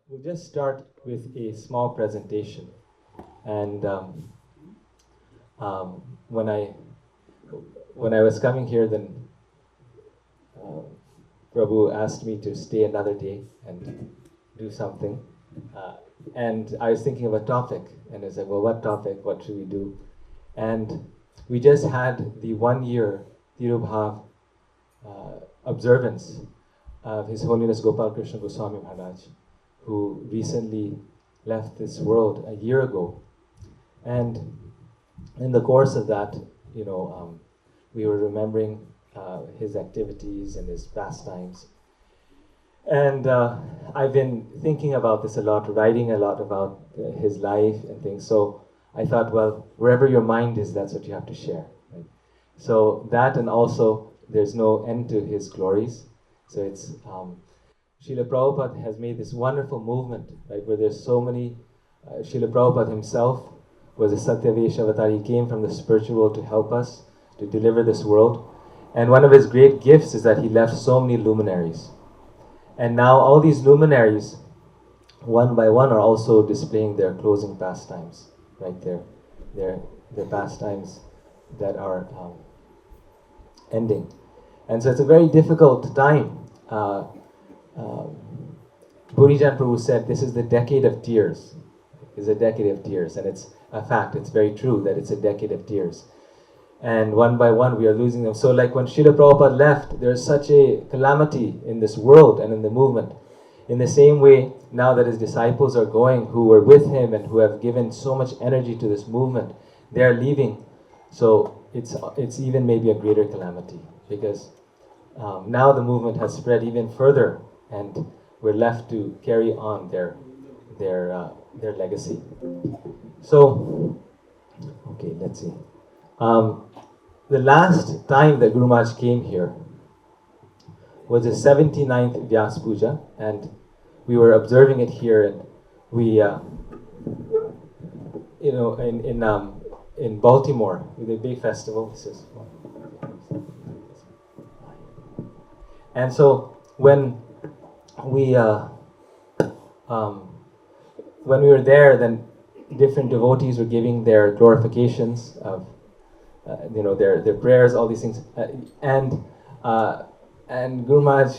We'll just start with a small presentation. And um, when I when I was coming here, then uh, Prabhu asked me to stay another day and do something. Uh, and I was thinking of a topic, and I said, "Well, what topic? What should we do?" And we just had the 1 year Tirubhav observance of His Holiness Gopal Krishna Goswami Maharaj, who recently left this world a year ago. And in the course of that, we were remembering his activities and his pastimes. And I've been thinking about this a lot, writing a lot about his life and things. So I thought, well, wherever your mind is, that's what you have to share. Right? So that, and also there's no end to his glories. So it's Srila Prabhupada has made this wonderful movement, right, where there's so many. Srila Prabhupada himself was a Satyavesha avatar. He came from the spiritual world to help us, to deliver this world. And one of his great gifts is that he left so many luminaries. And now all these luminaries, one by one, are also displaying their closing pastimes, right there. Their pastimes that are ending. And so it's a very difficult time. Purijan Prabhu said this is the decade of tears. It's a decade of tears, and it's a fact. It's very true that it's a decade of tears. And one by one we are losing them. So like when Srila Prabhupada left, there's such a calamity in this world and in the movement. In the same way, now that his disciples are going, who were with him and who have given so much energy to this movement, they are leaving. So it's even maybe a greater calamity, because now the movement has spread even further, and we're left to carry on their legacy. So, okay, let's see. The last time that Guru Maharaj came here was the 79th Vyas Puja, and we were observing it here, and we, in Baltimore, with a big festival. This is. And so when we were there, then different devotees were giving their glorifications of, their prayers, all these things, and Guru Maharaj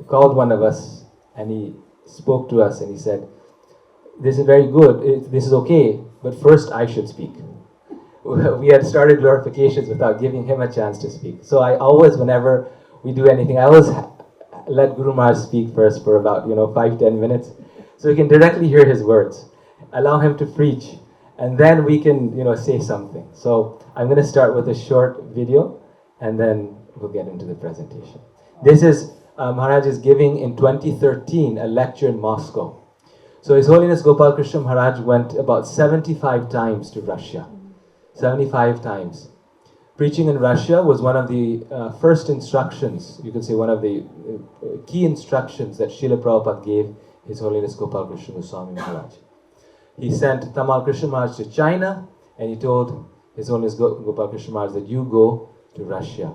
called one of us, and he spoke to us, and he said, "This is very good. This is okay, but first I should speak." We had started glorifications without giving him a chance to speak. So I always, whenever we do anything, I always let Guru Maharaj speak first for about 5-10 minutes, so we can directly hear his words, allow him to preach, and then we can say something. So I'm going to start with a short video, and then we'll get into the presentation. This is Maharaj is giving in 2013 a lecture in Moscow. So His Holiness Gopal Krishna Maharaj went about 75 times to Russia. 75 times. Preaching in Russia was one of the first instructions, you could say one of the key instructions that Srila Prabhupada gave His Holiness Gopal Krishna Goswami Maharaj. He sent Tamal Krishna Maharaj to China, and he told His Holiness Gopal Krishna Maharaj that you go to Russia.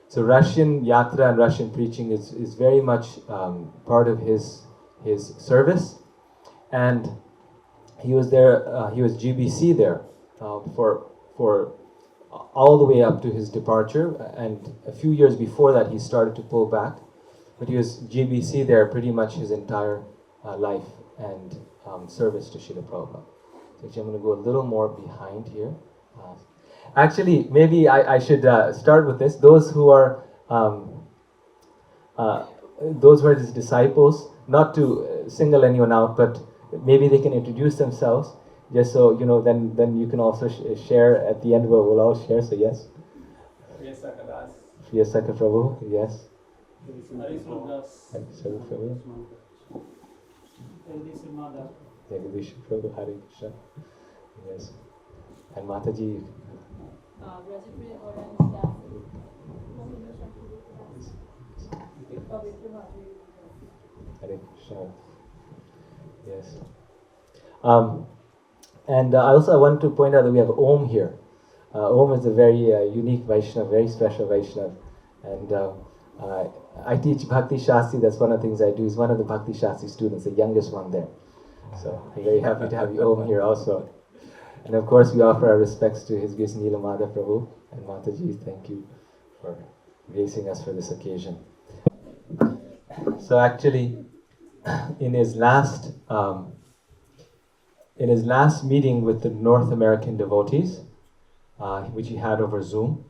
So Russian yatra and Russian preaching is very much part of his service. And he was there, he was GBC there for all the way up to his departure, and a few years before that he started to pull back, but he was GBC there pretty much his entire life and service to Srila Prabhupada. So actually I'm going to go a little more behind here. Actually, maybe I should start with this. Those who are his disciples, not to single anyone out, but maybe they can introduce themselves. Just so then you can also share at the end. We'll all share. So yes. Priyasaka Prabhu. Yes. Harisaru Prabhu. Jagadish Prabhu. Hari Krishna. Yes. And Mataji. Hare Krishna. Yes. And I want to point out that we have Om here. Om is a very unique Vaishnava, very special Vaishnava. And I teach Bhakti Shastri, that's one of the things I do. He's one of the Bhakti Shastri students, the youngest one there. So I'm very happy to have you Om here also. And of course we offer our respects to His Grace Neelamada Prabhu and Mataji. Thank you for gracing us for this occasion. So actually, in his last meeting with the North American devotees, which he had over Zoom,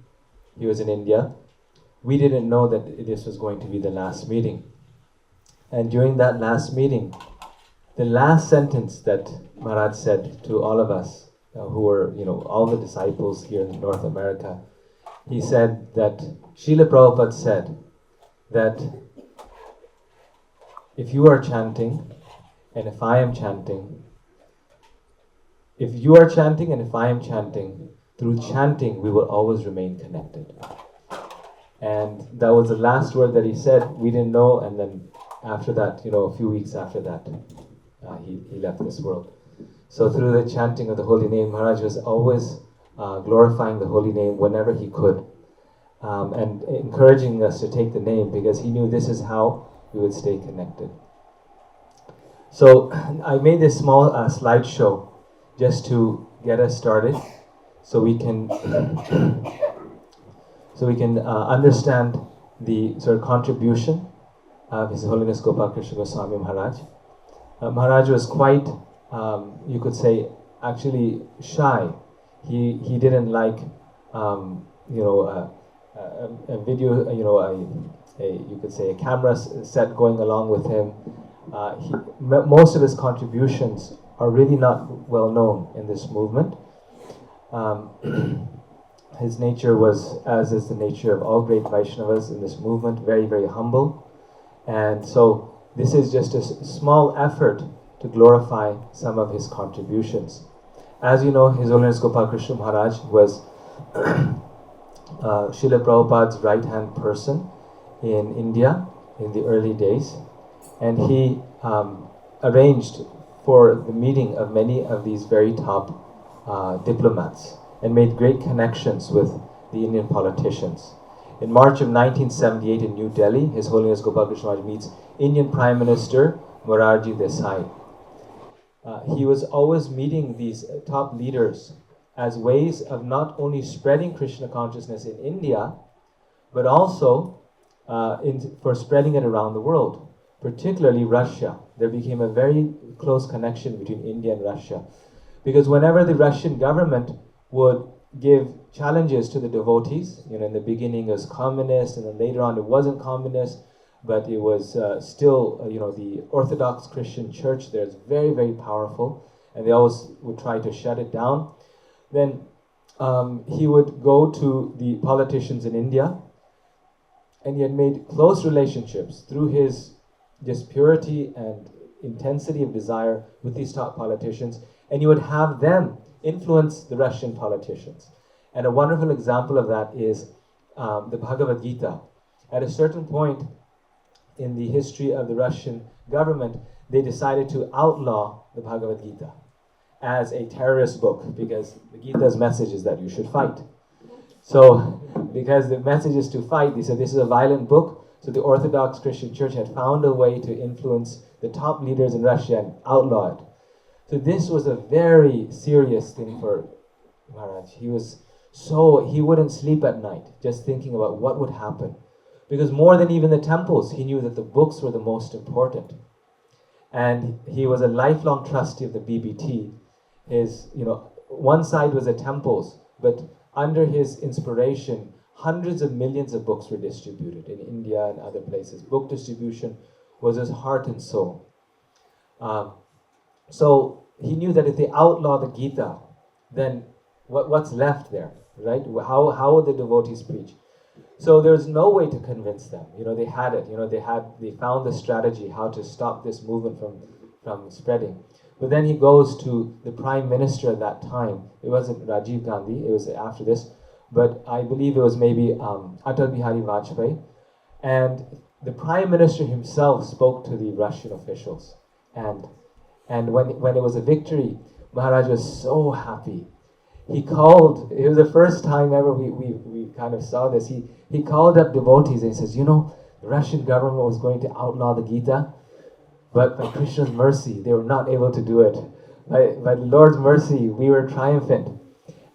he was in India. We didn't know that this was going to be the last meeting. And during that last meeting, the last sentence that Maharaj said to all of us, who were, all the disciples here in North America, he said that Srila Prabhupada said that if you are chanting and if I am chanting, if you are chanting and if I am chanting, through chanting we will always remain connected. And that was the last word that he said. We didn't know, and then after that, a few weeks after that, he left this world. So through the chanting of the holy name, Maharaj was always glorifying the holy name whenever he could, and encouraging us to take the name because he knew this is how we would stay connected. So I made this small slideshow just to get us started, so we can understand the sort of contribution of His Holiness Gopal Krishna Goswami Maharaj. Maharaj was quite, you could say, actually shy. He didn't like, a video, you could say a camera set going along with him. Most of his contributions are really not well known in this movement. His nature was, as is the nature of all great Vaishnavas in this movement, very, very humble. And so this is just a small effort to glorify some of his contributions. As you know, His Holiness Gopal Krishna Maharaj was Srila Prabhupada's right-hand person in India in the early days. And he arranged for the meeting of many of these very top diplomats and made great connections with the Indian politicians. In March of 1978 in New Delhi, His Holiness Gopal Krishna Maharaj meets Indian Prime Minister Morarji Desai. He was always meeting these top leaders as ways of not only spreading Krishna consciousness in India, but also for spreading it around the world, particularly Russia. There became a very close connection between India and Russia, because whenever the Russian government would give challenges to the devotees, in the beginning it was communist, and then later on it wasn't communist, but it was still, the Orthodox Christian Church there is very, very powerful, and they always would try to shut it down. Then he would go to the politicians in India, and he had made close relationships through his just purity and intensity of desire with these top politicians, and he would have them influence the Russian politicians. And a wonderful example of that is the Bhagavad Gita. At a certain point in the history of the Russian government, they decided to outlaw the Bhagavad Gita as a terrorist book, because the Gita's message is that you should fight. So, because the message is to fight, they said this is a violent book, so the Orthodox Christian Church had found a way to influence the top leaders in Russia and outlaw it. So this was a very serious thing for Maharaj. He wouldn't sleep at night just thinking about what would happen. Because more than even the temples, he knew that the books were the most important. And he was a lifelong trustee of the BBT. His, one side was the temples, but under his inspiration, hundreds of millions of books were distributed in India and other places. Book distribution was his heart and soul. So he knew that if they outlaw the Gita, then what's left there, right? How would the devotees preach? So there's no way to convince them. They had it. They found the strategy how to stop this movement from spreading. But then he goes to the prime minister at that time. It wasn't Rajiv Gandhi. It was after this, but I believe it was maybe Atal Bihari Vajpayee, and the prime minister himself spoke to the Russian officials, and when it was a victory, Maharaj was so happy. It was the first time ever we kind of saw this. He called up devotees and he says, The Russian government was going to outlaw the Gita, but by Krishna's mercy, they were not able to do it. By the Lord's mercy, we were triumphant.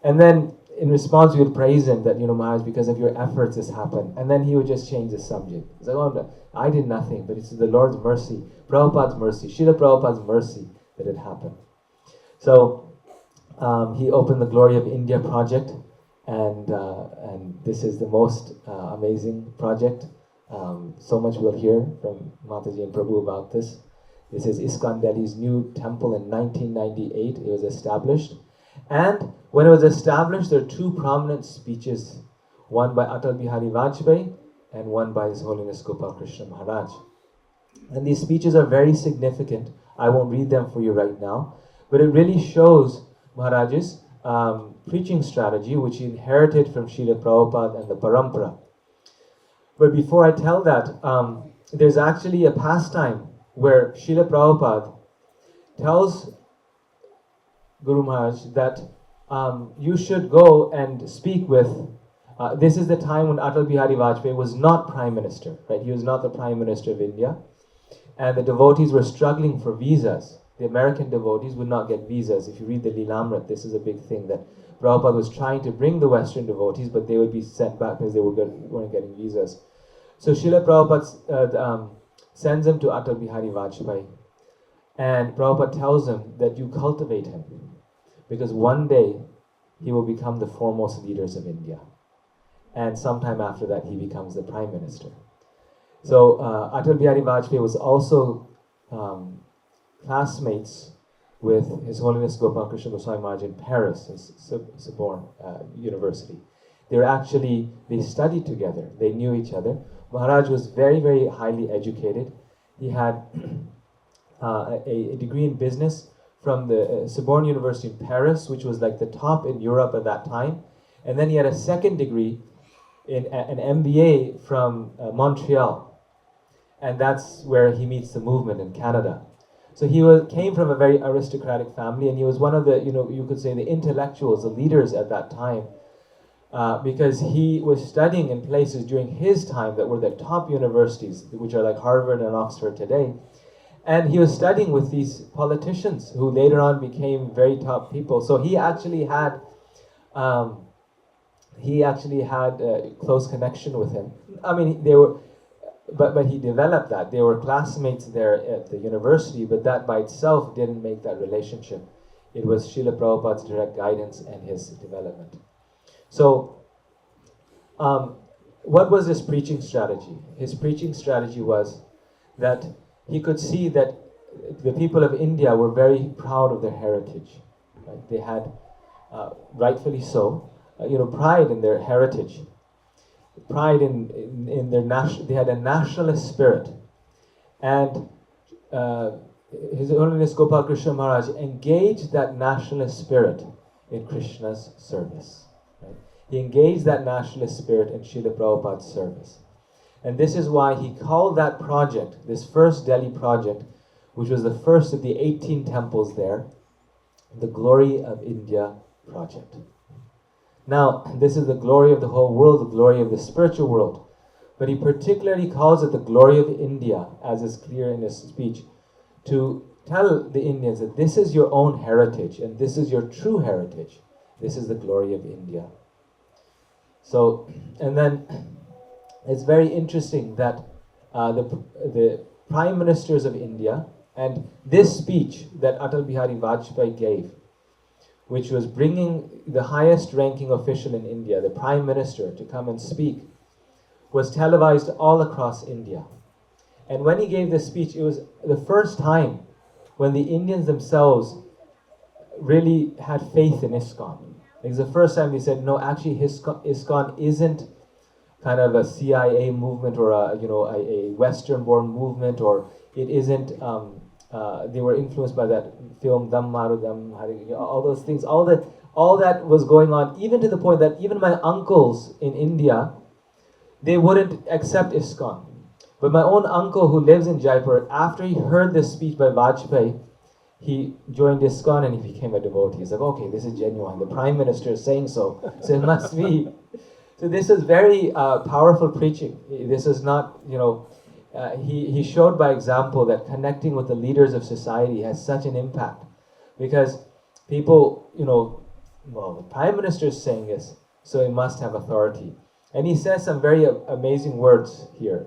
And then in response, we would praise him that, Maharaj, because of your efforts this happened. And then he would just change the subject. He's like, oh, I did nothing, but it's the Lord's mercy, Prabhupada's mercy, Srila Prabhupada's mercy that it happened. So he opened the Glory of India project, and this is the most amazing project. So much we'll hear from Mataji and Prabhu about this. This is ISKCON Delhi's new temple in 1998. It was established. And when it was established, there are two prominent speeches, one by Atal Bihari Vajpayee and one by His Holiness Gopal Krishna Maharaj. And these speeches are very significant. I won't read them for you right now, but it really shows Maharaj's preaching strategy, which he inherited from Srila Prabhupada and the Parampara. But before I tell that, there's actually a pastime where Srila Prabhupada tells Guru Maharaj that you should go and speak with, this is the time when Atal Bihari Vajpayee was not Prime Minister, right? He was not the Prime Minister of India. And the devotees were struggling for visas. The American devotees would not get visas. If you read the Lilamrit, this is a big thing, that Prabhupada was trying to bring the Western devotees, but they would be sent back because they weren't getting visas. So Srila Prabhupada sends him to Atal Bihari Vajpayee. And Prabhupada tells him that you cultivate him, because one day he will become the foremost leaders of India. And sometime after that, he becomes the Prime Minister. So Atal Bihari Vajpayee was also classmates with His Holiness Gopal Krishna Goswami Maharaj in Paris, in Sorbonne University. They studied together. They knew each other. Maharaj was very, very highly educated. He had a degree in business from the Sorbonne University in Paris, which was like the top in Europe at that time. And then he had a second degree in an MBA from Montreal. And that's where he meets the movement in Canada. So he came from a very aristocratic family, and he was one of the, you could say, the intellectuals, the leaders at that time, because he was studying in places during his time that were the top universities, which are like Harvard and Oxford today. And he was studying with these politicians who later on became very top people. So he actually had a close connection with him. I mean, they were, but he developed that. They were classmates there at the university, but that by itself didn't make that relationship. It was Srila Prabhupada's direct guidance and his development. So, what was his preaching strategy? His preaching strategy was that he could see that the people of India were very proud of their heritage. Right? They had, rightfully so, pride in their heritage, pride in their they had a nationalist spirit, and His Holiness Gopal Krishna Maharaj engaged that nationalist spirit in Krishna's service. Right? He engaged that nationalist spirit in Srila Prabhupada's service. And this is why he called that project, this first Delhi project, which was the first of the 18 temples there, the Glory of India project. Now, this is the glory of the whole world, the glory of the spiritual world. But he particularly calls it the glory of India, as is clear in his speech, to tell the Indians that this is your own heritage, and this is your true heritage. This is the glory of India. So, and then it's very interesting that the prime ministers of India, and this speech that Atal Bihari Vajpayee gave, which was bringing the highest ranking official in India, the prime minister, to come and speak, was televised all across India. And when he gave this speech, it was the first time when the Indians themselves really had faith in ISKCON. It was the first time they said, no, actually ISKCON isn't kind of a CIA movement or a Western-born movement, or it isn't, they were influenced by that film, Dam Maru Dam Hari, all those things, all that was going on, even to the point that even my uncles in India, they wouldn't accept ISKCON. But my own uncle who lives in Jaipur, after he heard this speech by Vajpayee, he joined ISKCON and he became a devotee. He's like, okay, this is genuine. The Prime Minister is saying so, so it must be. So this is very powerful preaching. This is not, he showed by example that connecting with the leaders of society has such an impact. Because people, well, the Prime Minister is saying this, so he must have authority. And he says some very amazing words here.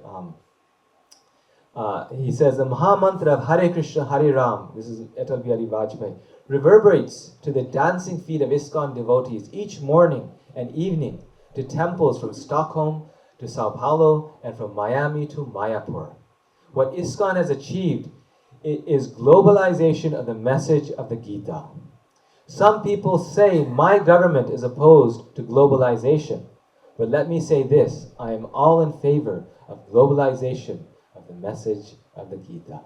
He says, the Mahamantra of Hare Krishna, Hare Ram, this is Atal Bihari Vajpayee, reverberates to the dancing feet of ISKCON devotees each morning and evening to temples from Stockholm to Sao Paulo and from Miami to Mayapur. What ISKCON has achieved is globalization of the message of the Gita. Some people say my government is opposed to globalization, but let me say this, I am all in favor of globalization of the message of the Gita.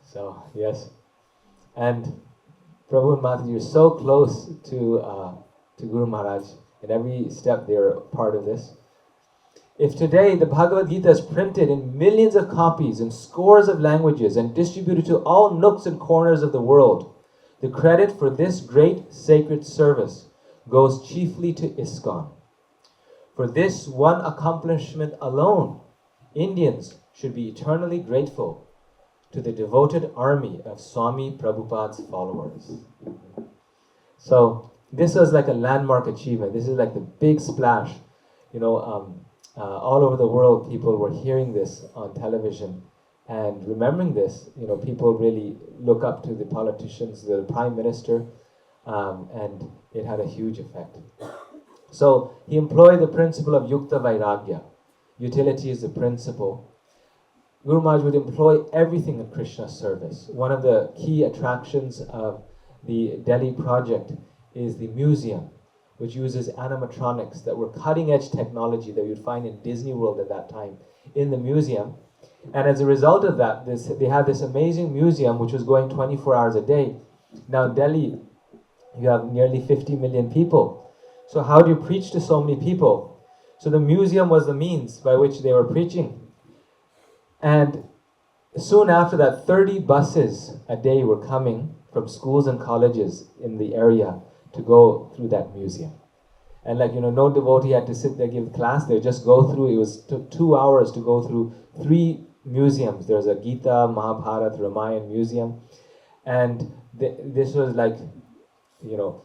So, yes. And Prabhu and Mataji are so close to Guru Maharaj. In every step they are part of this. If today the Bhagavad Gita is printed in millions of copies in scores of languages and distributed to all nooks and corners of the world, the credit for this great sacred service goes chiefly to ISKCON. For this one accomplishment alone, Indians should be eternally grateful to the devoted army of Swami Prabhupada's followers. So this was like a landmark achievement. This is like the big splash. All over the world, people were hearing this on television and remembering this. People really look up to the politicians, the Prime Minister, and it had a huge effect. So he employed the principle of Yukta Vairagya. Utility is the principle. Guru Maharaj would employ everything in Krishna's service. One of the key attractions of the Delhi project is the museum, which uses animatronics that were cutting-edge technology that you'd find in Disney World at that time in the museum. And as a result of that, they had this amazing museum which was going 24 hours a day. Now in Delhi, you have nearly 50 million people. So how do you preach to so many people? So the museum was the means by which they were preaching. And soon after that, 30 buses a day were coming from schools and colleges in the area to go through that museum. And no devotee had to sit there give class. They just go through. Took 2 hours to go through 3 museums. There's a Gita, Mahabharata, Ramayana museum. And this was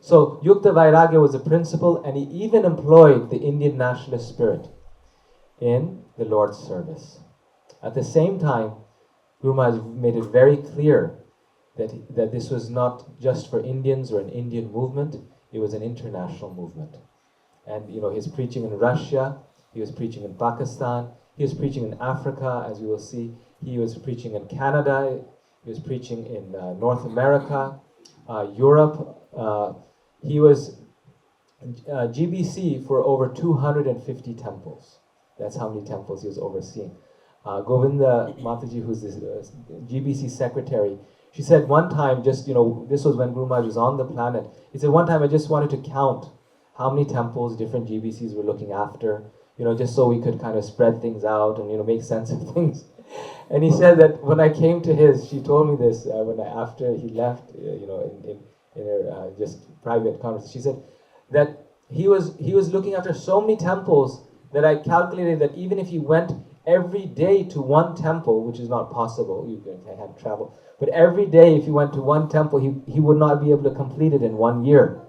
so Yukta Vairagya was a principle, and he even employed the Indian nationalist spirit in the Lord's service. At the same time, Guru Maharaj made it very clear that this was not just for Indians or an Indian movement, it was an international movement. And he's preaching in Russia, he was preaching in Pakistan, he was preaching in Africa, as you will see, he was preaching in Canada, he was preaching in North America, Europe. He was GBC for over 250 temples. That's how many temples he was overseeing. Govinda Mataji, who's this GBC secretary, she said one time, this was when Guru Maharaj was on the planet, he said one time I just wanted to count how many temples different GBCs were looking after, just so we could kind of spread things out and, make sense of things. And he said that when I came to his, she told me this after he left, in her just private conversation, she said that he was looking after so many temples that I calculated that even if he went every day to one temple, which is not possible, you can't travel, but every day if he went to one temple, he would not be able to complete it in 1 year.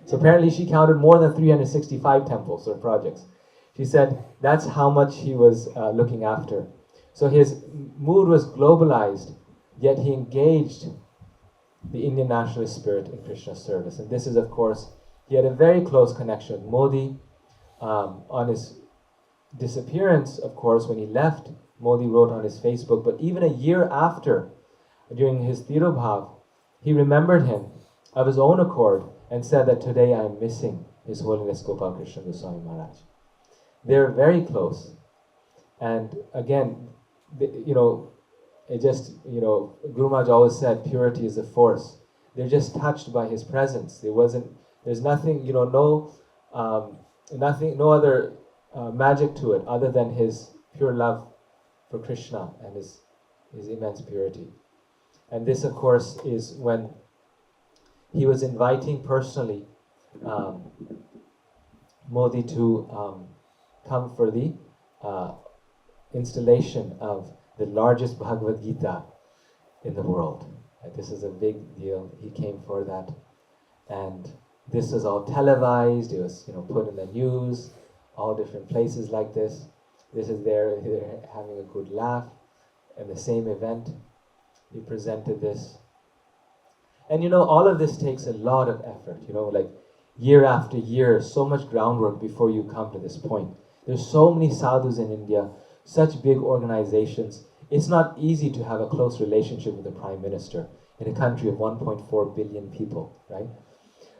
So apparently she counted more than 365 temples or projects. She said that's how much he was looking after. So his mood was globalized, yet he engaged the Indian nationalist spirit in Krishna's service. And this is, of course, he had a very close connection with Modi. On his disappearance, of course, when he left, Modi wrote on his Facebook, but even a year after, during his Tirobhav, he remembered him of his own accord and said that today I am missing His Holiness Gopal Krishna Goswami Maharaj. They're very close. And again, Guru Maharaj always said purity is a force. They're just touched by his presence. There's nothing, no other magic to it other than his pure love for Krishna and his immense purity. And this, of course, is when he was inviting personally Modi to come for the installation of the largest Bhagavad Gita in the world. This is a big deal. He came for that, and this was all televised. It was, put in the news, all different places like this. This is they're having a good laugh. In the same event, he presented this, and all of this takes a lot of effort. Like year after year, so much groundwork before you come to this point. There's so many sadhus in India, such big organizations. It's not easy to have a close relationship with the Prime Minister in a country of 1.4 billion people, right?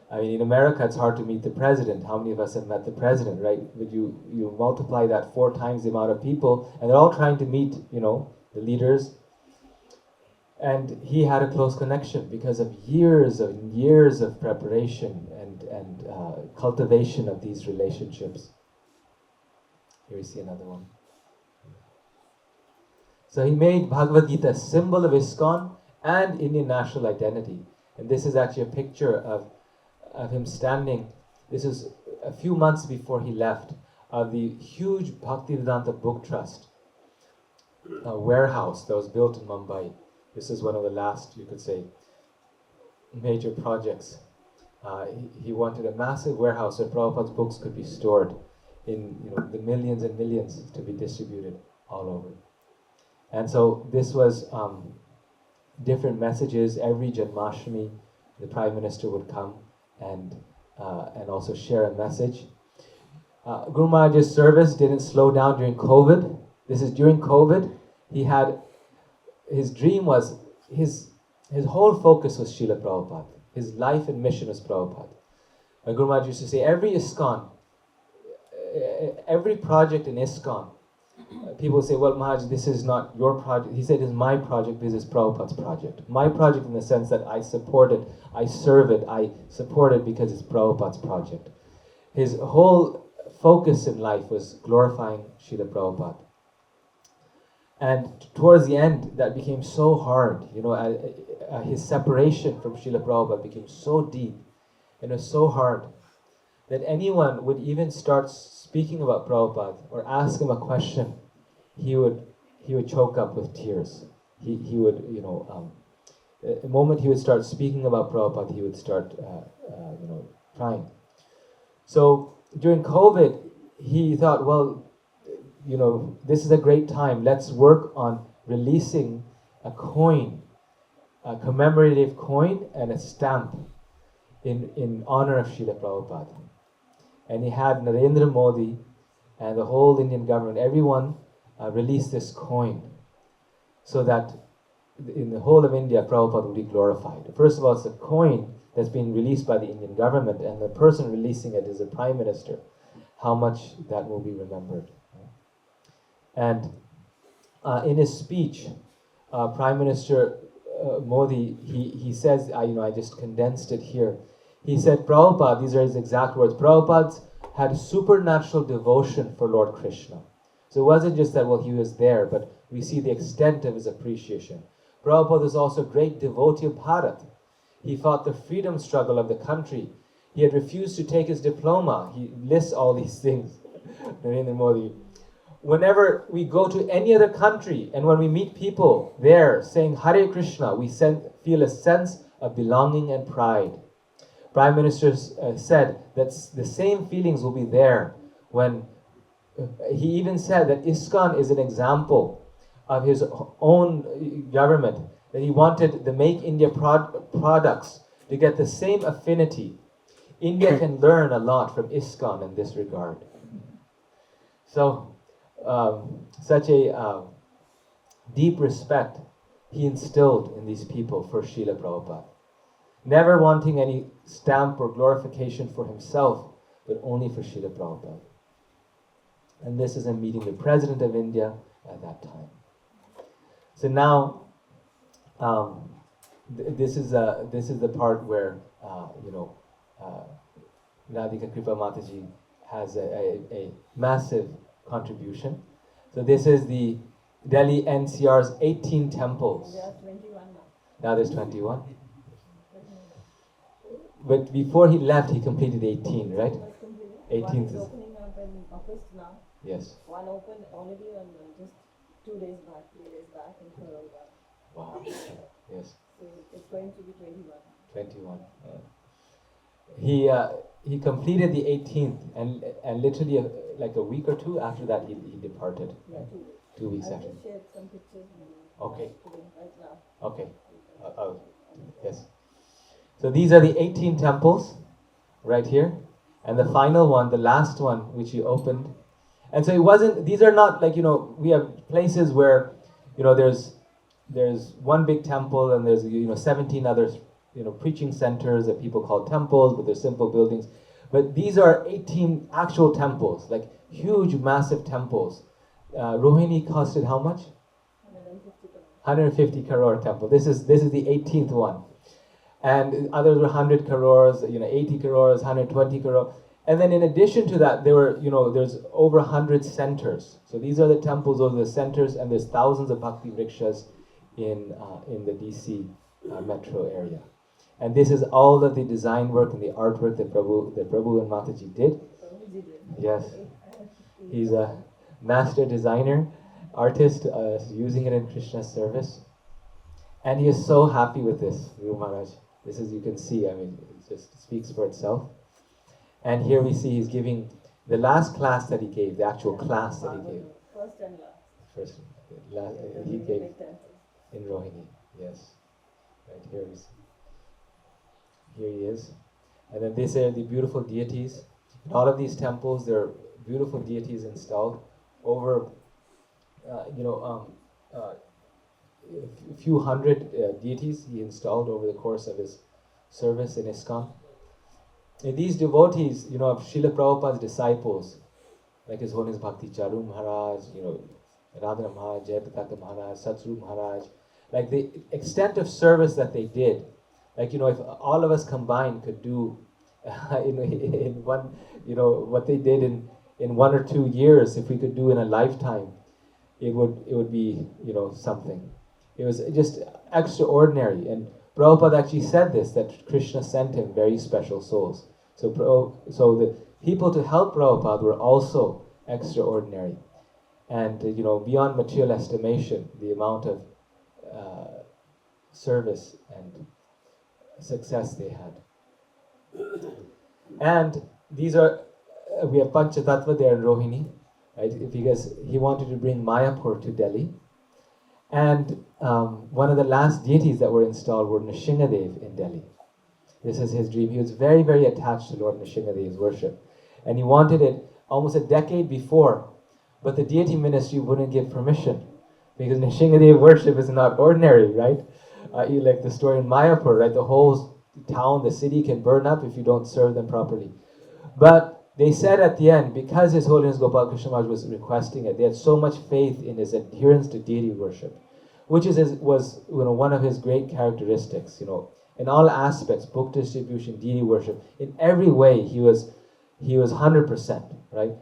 I mean, in America, it's hard to meet the president. How many of us have met the president, right? But you multiply that 4 times the amount of people, and they're all trying to meet, the leaders. And he had a close connection because of years and years of preparation and cultivation of these relationships. Here we see another one. So he made Bhagavad Gita a symbol of ISKCON and Indian national identity. And this is actually a picture of him standing. This is a few months before he left, of the huge Bhaktivedanta Book Trust warehouse that was built in Mumbai. This is one of the last, you could say, major projects. He wanted a massive warehouse where Prabhupada's books could be stored in the millions and millions to be distributed all over. And so this was different messages. Every Janmashtami, the Prime Minister would come and also share a message. Guru Maharaj's service didn't slow down during COVID. This is during COVID. He had, his dream was, his whole focus was Srila Prabhupada. His life and mission was Prabhupada. Guru Maharaj used to say, every ISKCON, every project in ISKCON, people say, well, Maharaj, this is not your project. He said, it's my project, this is Prabhupada's project. My project in the sense that I support it, I serve it, I support it because it's Prabhupada's project. His whole focus in life was glorifying Srila Prabhupada. And towards the end, that became so hard. His separation from Srila Prabhupada became so deep, and it was so hard that anyone would even start speaking about Prabhupada or ask him a question, he would choke up with tears. He would, the moment he would start speaking about Prabhupada, he would start, crying. So during COVID, he thought, well, this is a great time. Let's work on releasing a coin, a commemorative coin and a stamp in honor of Srila Prabhupada. And he had Narendra Modi and the whole Indian government, everyone release this coin so that in the whole of India, Prabhupada would be glorified. First of all, it's a coin that's been released by the Indian government, and the person releasing it is the Prime Minister. How much that will be remembered. And in his speech, Prime Minister Modi, he says, I just condensed it here. He said, Prabhupada, these are his exact words, Prabhupada had supernatural devotion for Lord Krishna. So it wasn't just that, well, he was there, but we see the extent of his appreciation. Prabhupada was also a great devotee of Bharat. He fought the freedom struggle of the country. He had refused to take his diploma. He lists all these things, Narendra Modi. Whenever we go to any other country and when we meet people there saying Hare Krishna, we feel a sense of belonging and pride. Prime Minister said that the same feelings will be there when he even said that ISKCON is an example of his own government, that he wanted the Make India products to get the same affinity. India can learn a lot from ISKCON in this regard. So, such a deep respect he instilled in these people for Srila Prabhupada. Never wanting any stamp or glorification for himself, but only for Srila Prabhupada. And this is him meeting the President of India at that time. So now, this is the part where Radhika Kripa Mataji has a massive contribution. So this is the Delhi NCR's 18 temples. There are 21 now. Now there's 21. But before he left, he completed 18, right? 18th is is... opening up in August now. Yes. One opened already on just 3 days back in Kerala. Wow. Yes. So it's going to be 21. 21. He completed the 18th, and literally like a week or two after that he departed. Yeah, 2 weeks. 2 weeks I after. just shared some pictures with you. Okay. Right now. Okay. Yes. So these are the 18 temples right here, and the final one, the last one, which he opened. And so it wasn't. These are not like, we have places where there's one big temple and there's 17 other preaching centers that people call temples, but they're simple buildings. But these are 18 actual temples, like huge, massive temples. Rohini costed how much? 150 crore temple. This is the 18th one, and others were 100 crores, 80 crores, 120 crore. And then in addition to that, there were, there's over 100 centers. So these are the temples, those are the centers, and there's thousands of bhakti vrikshas in the DC metro area. And this is all of the design work and the artwork that Prabhu and Mataji did. Yes, he's a master designer, artist, using it in Krishna's service. And he is so happy with this, Guru Maharaj. This is, you can see, it just speaks for itself. And here we see he's giving the last class that he gave, the actual class that he gave. First and last. He gave in Rohini, yes. Right here we see. Here he is. And then these are the beautiful deities. In all of these temples, there are beautiful deities installed. Over, a few hundred deities he installed over the course of his service in ISKCON. And these devotees, of Srila Prabhupada's disciples, like His Holiness Bhakti Charu Maharaj, Radhana Maharaj, Jayapataka Maharaj, Satsuru Maharaj, like the extent of service that they did, like, if all of us combined could do in one, what they did in 1 or 2 years, if we could do in a lifetime, it would be, something. It was just extraordinary. And Prabhupada actually said this, that Krishna sent him very special souls. So the people to help Prabhupada were also extraordinary. And, beyond material estimation, the amount of service and success they had. And these are, we have Panchatattva there in Rohini, right? Because he wanted to bring Mayapur to Delhi. And one of the last deities that were installed were Nrsingadev in Delhi. This is his dream. He was very, very attached to Lord Nrsingadev's worship. And he wanted it almost a decade before, but the deity ministry wouldn't give permission, because Nrsingadev worship is not ordinary, right? Like the story in Mayapur, right? The whole town, the city can burn up if you don't serve them properly. But they said at the end, because His Holiness Gopal Krishna Maharaj was requesting it, they had so much faith in his adherence to deity worship, which was one of his great characteristics. In all aspects, book distribution, deity worship, in every way he was 100%, right?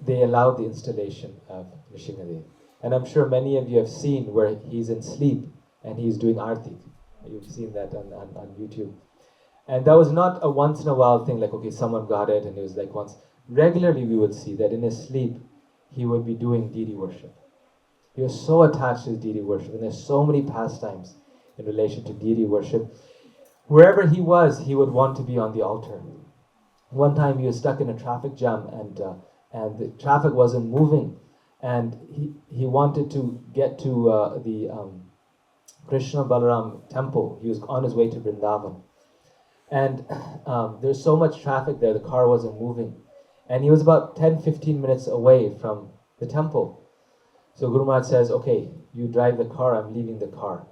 They allowed the installation of Nrsingadev. And I'm sure many of you have seen where he's in sleep and he's doing arti. You've seen that on YouTube. And that was not a once in a while thing, like, okay, someone got it and it was like once. Regularly we would see that in his sleep he would be doing deity worship. He was so attached to his deity worship, and there's so many pastimes in relation to deity worship. Wherever he was, he would want to be on the altar. One time he was stuck in a traffic jam, and the traffic wasn't moving, and he wanted to get to the Krishna Balaram temple. He was on his way to Vrindavan. And there's so much traffic there, the car wasn't moving. And he was about 10-15 minutes away from the temple. So Guru Maharaj says, okay, you drive the car, I'm leaving the car.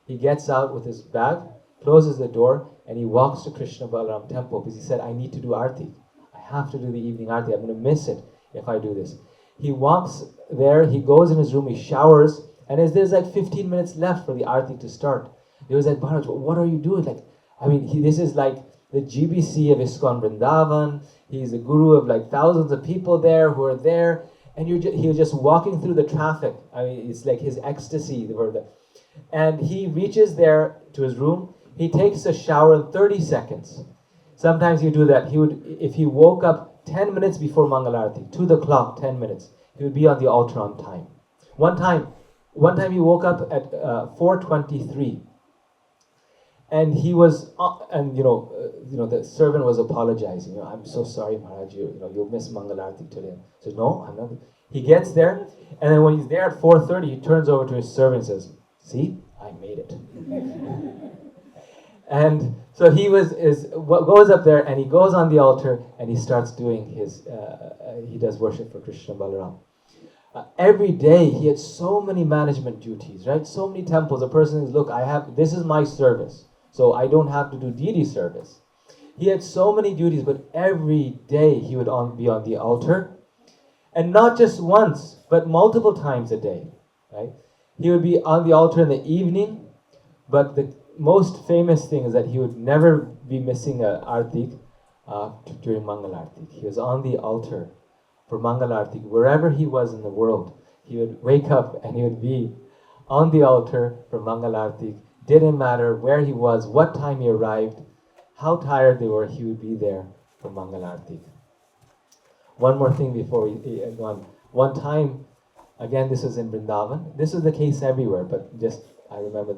He gets out with his bag, closes the door, and he walks to Krishna Balaram temple, because he said, I need to do arti. I have to do the evening arti. I'm going to miss it if I do this. He walks there, he goes in his room, he showers, and as there's like 15 minutes left for the arti to start, he was like, Maharaj, what are you doing? This is like the GBC of ISKCON Vrindavan. He's the guru of like thousands of people there who are there. And he was just walking through the traffic. It's like his ecstasy. And he reaches there to his room. He takes a shower in 30 seconds. Sometimes he would do that. He would, if he woke up 10 minutes before Mangalarti, to the clock, 10 minutes, he would be on the altar on time. One time he woke up at 4:23, and he was, the servant was apologizing. I'm so sorry, Maharaj. You'll miss Mangalarti today. He says, no, I'm not. He gets there, and then when he's there at 4:30, he turns over to his servant and says, "See, I made it." And so goes up there, and he goes on the altar, and he starts doing he does worship for Krishna Balaram. Every day he had so many management duties, right? So many temples. A person is, look, this is my service, so I don't have to do deity service. He had so many duties, but every day he would be on the altar, and not just once, but multiple times a day, right? He would be on the altar in the evening, but the most famous thing is that he would never be missing a artik during Mangalartik. He was on the altar for Mangalartik. Wherever he was in the world, he would wake up and he would be on the altar for Mangalartik. Didn't matter where he was, what time he arrived, how tired they were, he would be there for Mangalartik. One more thing before we go on. One time, again, this was in Vrindavan. This was the case everywhere, but I remember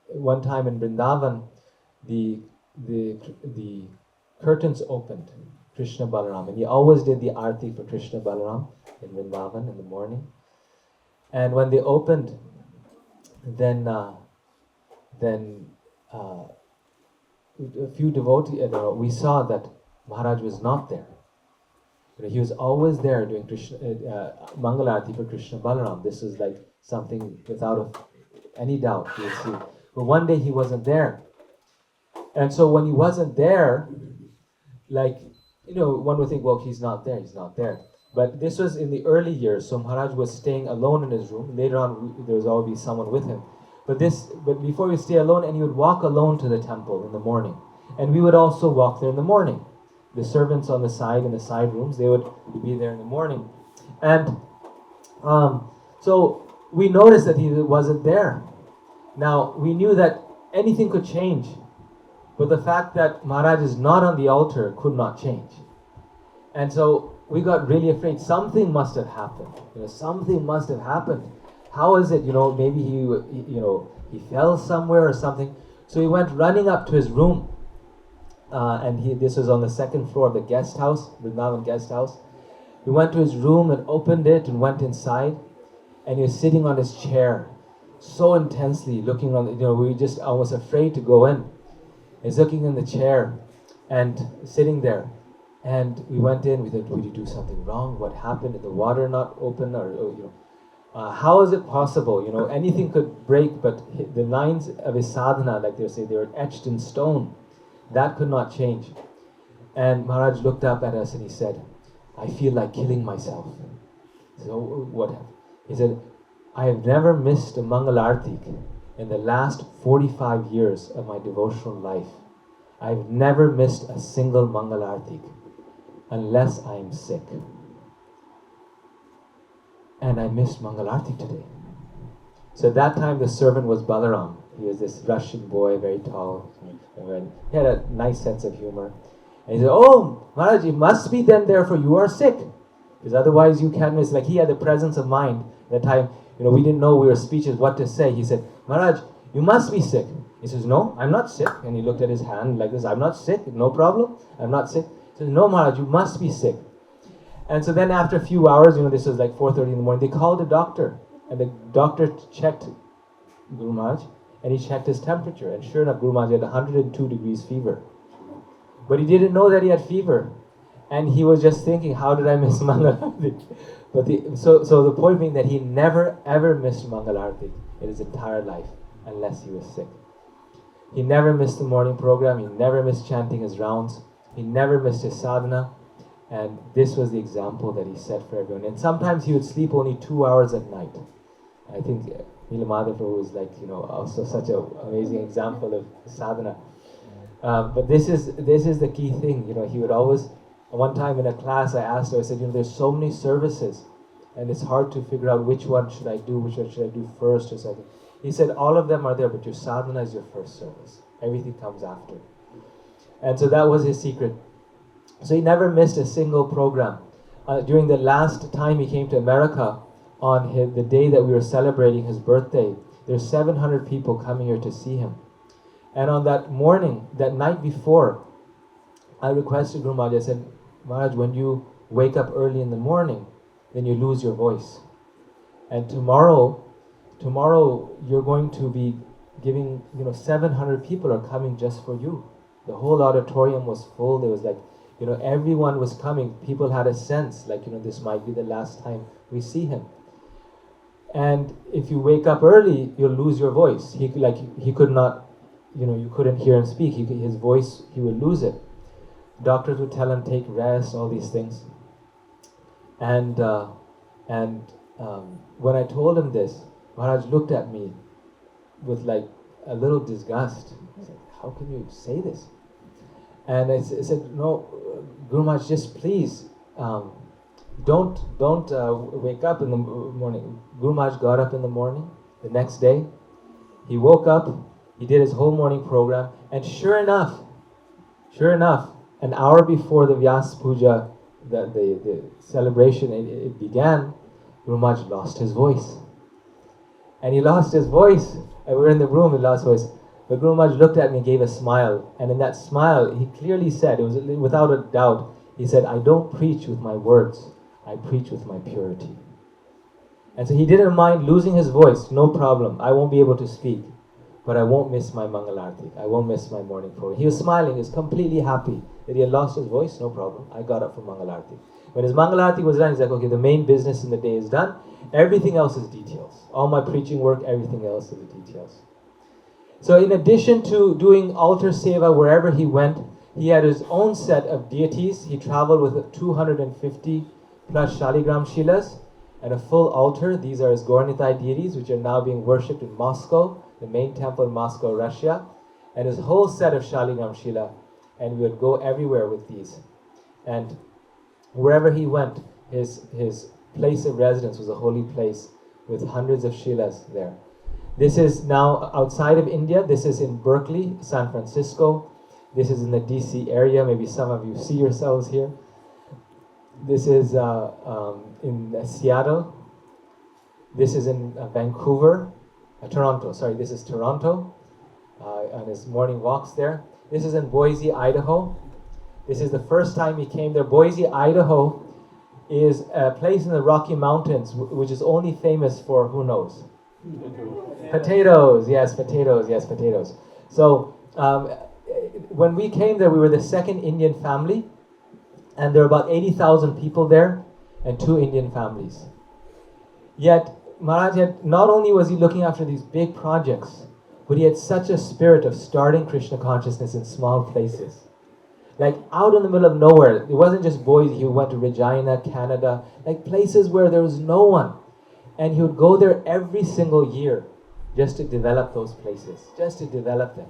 one time in Vrindavan, the curtains opened, Krishna Balaram, and he always did the arti for Krishna Balaram in Vrindavan in the morning. And when they opened, then a few devotees, we saw that Maharaj was not there. He was always there doing Mangalarti for Krishna Balaram. This is like something without any doubt, you will see. But one day he wasn't there. And so when he wasn't there, one would think, well, he's not there. But this was in the early years, so Maharaj was staying alone in his room. Later on, there was always someone with him. But before he would stay alone, and he would walk alone to the temple in the morning. And we would also walk there in the morning. The servants on the side, in the side rooms, they would be there in the morning. And so we noticed that he wasn't there. Now, we knew that anything could change. But the fact that Maharaj is not on the altar could not change. And so we got really afraid. Something must have happened. Something must have happened. How is it? Maybe he fell somewhere or something. So he went running up to his room. This was on the second floor of the guest house, Vrindavan guest house. He went to his room and opened it and went inside. And he was sitting on his chair, so intensely looking on. We were just almost afraid to go in. He's looking in the chair and sitting there. And we went in. We thought, did you do something wrong? What happened? Did the water not open? How is it possible? Anything could break, but the lines of his sadhana, like they say, they were etched in stone. That could not change. And Maharaj looked up at us and he said, I feel like killing myself. So what happened? He said, I have never missed a Mangalartik in the last 45 years of my devotional life. I've never missed a single Mangalartik unless I'm sick. And I missed Mangalartik today. So at that time the servant was Balaram. He was this Russian boy, very tall. He had a nice sense of humor. And he said, oh, Maharaj, you must be then therefore you are sick. Because otherwise you can't miss. Like he had the presence of mind. At that time, we didn't know, we were speechless what to say. He said, Maharaj, you must be sick. He says, no, I'm not sick. And he looked at his hand like this, I'm not sick, no problem, I'm not sick. He says, no, Maharaj, you must be sick. And so then after a few hours, this was like 4:30 in the morning, they called a doctor. And the doctor checked Guru Maharaj, and he checked his temperature. And sure enough, Guru Maharaj had 102 degrees fever. But he didn't know that he had fever. And he was just thinking, how did I miss Mangalartik? But so the point being that he never ever missed Mangalartik in his entire life, unless he was sick. He never missed the morning program. He never missed chanting his rounds. He never missed his sadhana. And this was the example that he set for everyone. And sometimes he would sleep only 2 hours at night. I think Nilamadha Prabhu was also such an amazing example of sadhana. But this is the key thing. He would always. One time in a class, I asked her. I said, there's so many services, and it's hard to figure out which one should I do, which one should I do first or something. He said, all of them are there, but your sadhana is your first service. Everything comes after. And so that was his secret. So he never missed a single program. During the last time he came to America, on the day that we were celebrating his birthday, there's 700 people coming here to see him. And on that morning, that night before, I requested Guru Maharaj, I said, Maharaj, when you wake up early in the morning, then you lose your voice. And tomorrow you're going to be giving, 700 people are coming just for you. The whole auditorium was full. There was like, everyone was coming. People had a sense, like, this might be the last time we see him. And if you wake up early, you'll lose your voice. He could not, you couldn't hear him speak. His voice, he would lose it. Doctors would tell him, take rest, all these things. And when I told him this, Maharaj looked at me with like a little disgust. He said, how can you say this? And I said, no, Guru Maharaj, just please, don't wake up in the morning. Guru Maharaj got up in the morning, the next day. He woke up, he did his whole morning program, and sure enough, an hour before the Vyas Puja, the celebration, it began, Guru Maharaj lost his voice. And he lost his voice. And we were in the room, he lost his voice. But Guru Maharaj looked at me and gave a smile. And in that smile, he clearly said, it was without a doubt, he said, I don't preach with my words, I preach with my purity. And so he didn't mind losing his voice, no problem. I won't be able to speak, but I won't miss my Mangalarti. I won't miss my morning program. He was smiling, he was completely happy that he had lost his voice, no problem. I got up for Mangalarti. When his Mangalarti was done, he's like, okay, the main business in the day is done. Everything else is details. All my preaching work, everything else is the details. So in addition to doing altar seva wherever he went, he had his own set of deities. He traveled with 250 plus Shaligram Shilas and a full altar. These are his Gauranitai deities, which are now being worshipped in Moscow, the main temple in Moscow, Russia, and his whole set of Shaligram Shila. And we would go everywhere with these. And wherever he went, his place of residence was a holy place with hundreds of Shilas there. This is now outside of India. This is in Berkeley, San Francisco. This is in the DC area. Maybe some of you see yourselves here. This is in Seattle. This is in Vancouver, Toronto. Sorry, this is Toronto. On his morning walks there. This is in Boise, Idaho. This is the first time he came there. Boise, Idaho is a place in the Rocky Mountains which is only famous for, who knows? Potatoes, yes, potatoes. So when we came there, we were the second Indian family, and there were about 80,000 people there, and 2 Indian families. Yet Maharaj had, not only was he looking after these big projects, but he had such a spirit of starting Krishna consciousness in small places. Like out in the middle of nowhere. It wasn't just Boise. He went to Regina, Canada, like places where there was no one. And he would go there every single year just to develop those places, just to develop them.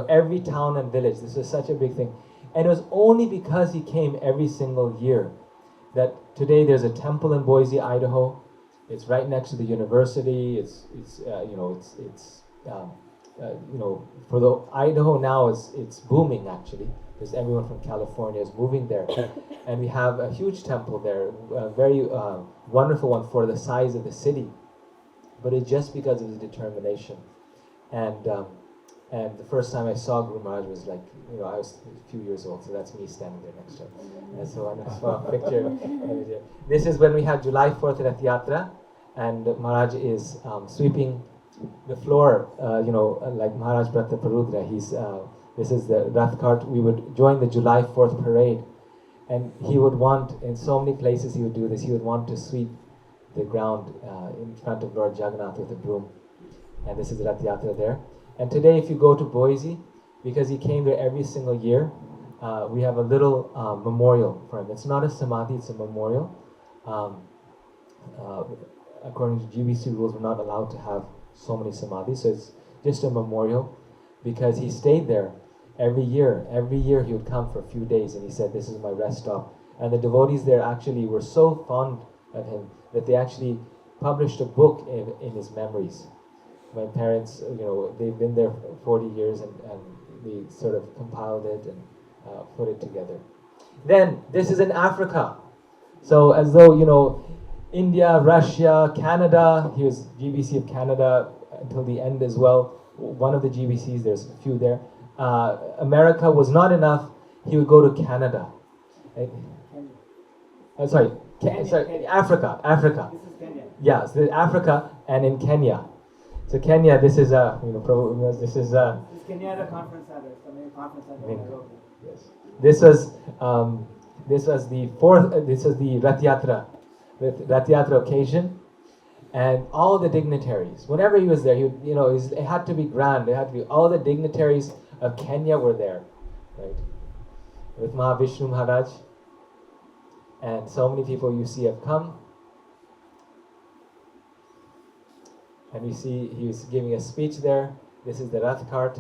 Every town and village. This was such a big thing. And it was only because he came every single year that today there's a temple in Boise, Idaho. It's right next to the university. For the Idaho now, it's booming actually. Because everyone from California is moving there. And we have a huge temple there, a very wonderful one for the size of the city. But it's just because of his determination. And the first time I saw Guru Maharaj was like, I was a few years old, so that's me standing there next to him. And so I saw a picture. This is when we had July 4th Rath Yatra, and Maharaj is sweeping the floor, like Maharaj Brata Parudra. This is the Rath cart. We would join the July 4th parade, and he would want, in so many places he would do this, he would want to sweep the ground in front of Lord Jagannath with a broom. And this is Rath Yatra there. And today if you go to Boise, because he came there every single year, we have a little memorial for him. It's not a samadhi, it's a memorial. According to GBC rules, we're not allowed to have so many samadhis, so it's just a memorial, because he stayed there every year. Every year he would come for a few days, and he said, this is my rest stop. And the devotees there actually were so fond of him that they actually published a book in his memories. My parents, they've been there for 40 years, and they sort of compiled it and put it together. Then this is in Africa. So as though, India, Russia, Canada, he was GBC of Canada until the end as well. One of the GBCs, there's a few there. America was not enough, he would go to Canada. Sorry, Africa. This is Kenya. Yeah, so Africa and in Kenya. So Kenya, this is this is This is Kenyatta Conference Center, the main conference center in Nairobi. yes. This was the fourth. This was the Rath Yatra occasion, and all the dignitaries. Whenever he was there, he would, it had to be grand. It had to be all the dignitaries of Kenya were there, right? With Mahavishnu Maharaj, and so many people you see have come. And you see he was giving a speech there. This is the Rath cart.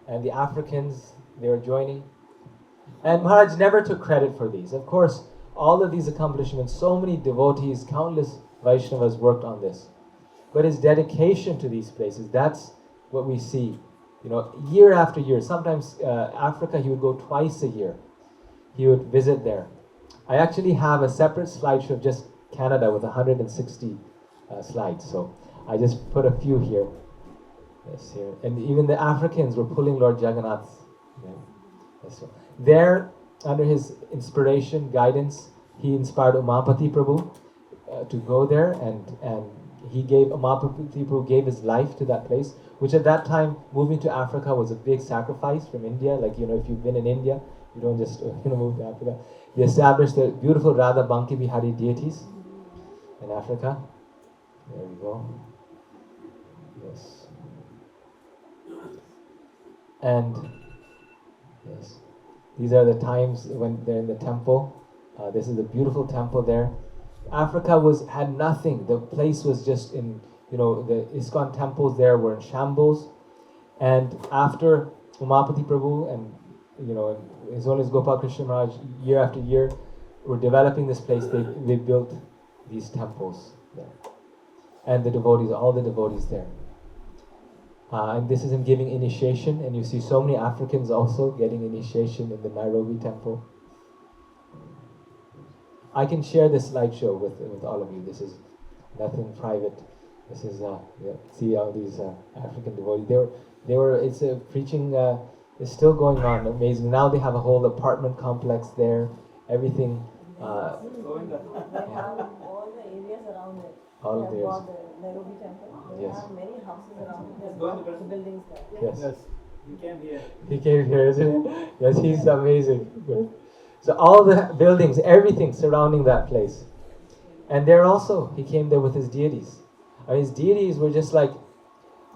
And the Africans, they were joining. And Maharaj never took credit for these. Of course, all of these accomplishments, so many devotees, countless Vaishnavas worked on this. But his dedication to these places, that's what we see. Year after year. Sometimes Africa, he would go twice a year. He would visit there. I actually have a separate slideshow of just Canada with 160 slides. So I just put a few here. Yes, here. And even the Africans were pulling Lord Jagannath. Yes, so there, under his inspiration, guidance, he inspired Umapati Prabhu to go there, and Umapati Prabhu gave his life to that place, which at that time, moving to Africa was a big sacrifice from India. Like, if you've been in India, you don't just move to Africa. They established the beautiful Radha Banki Bihari deities in Africa. There we go. Yes. And yes, these are the times when they're in the temple. This is the beautiful temple there. Africa had nothing. The place was just in, the ISKCON temples there were in shambles. And after Umapati Prabhu and, His Holiness Gopal Krishna Maharaj, year after year, were developing this place, they built these temples there. And the devotees, all the devotees there. And this is him giving initiation, and you see so many Africans also getting initiation in the Nairobi temple. I can share this slideshow with all of you. This is nothing private. This is see all these African devotees. It's preaching is still going on. Amazing. Now they have a whole apartment complex there. Everything. They have all the areas around it. All of They theirs. have got the Nairobi temple. They Yes. have many houses around it. There's Go on, lots of buildings there. Yes. He came here. He came here, isn't he? Yes, he's amazing. Good. So all the buildings, everything surrounding that place. And there also, he came there with his deities. His deities were just like,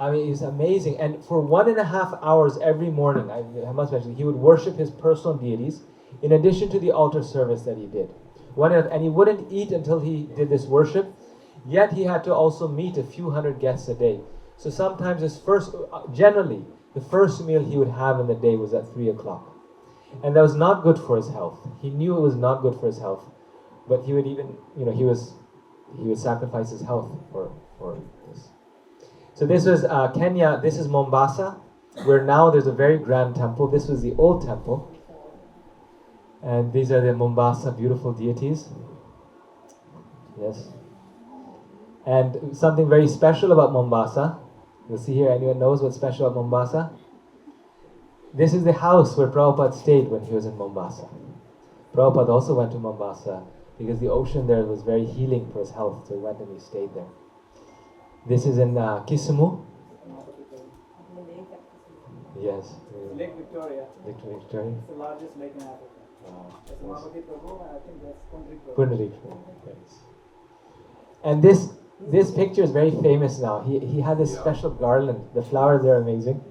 it's amazing. And for 1.5 hours every morning, I must mention, he would worship his personal deities in addition to the altar service that he did. And he wouldn't eat until he did this worship. Yet he had to also meet a few hundred guests a day. So sometimes generally, the first meal he would have in the day was at 3 o'clock. And that was not good for his health. He knew it was not good for his health. But he would even, he would sacrifice his health for this. So this was Kenya, this is Mombasa, where now there's a very grand temple. This was the old temple. And these are the Mombasa beautiful deities. Yes. And something very special about Mombasa, you'll see here, anyone knows what's special about Mombasa? This is the house where Prabhupada stayed when he was in Mombasa. Prabhupada also went to Mombasa because the ocean there was very healing for his health, so he went and he stayed there. This is in Kisumu. Yes. Lake Victoria. Lake Victoria. It's the largest lake in Africa. It's Yes. Maharaj Prabhu, and I think that's Kundri Prabhu. Pundarik. Yes. And this picture is very famous now. He had this special garland. The flowers are amazing.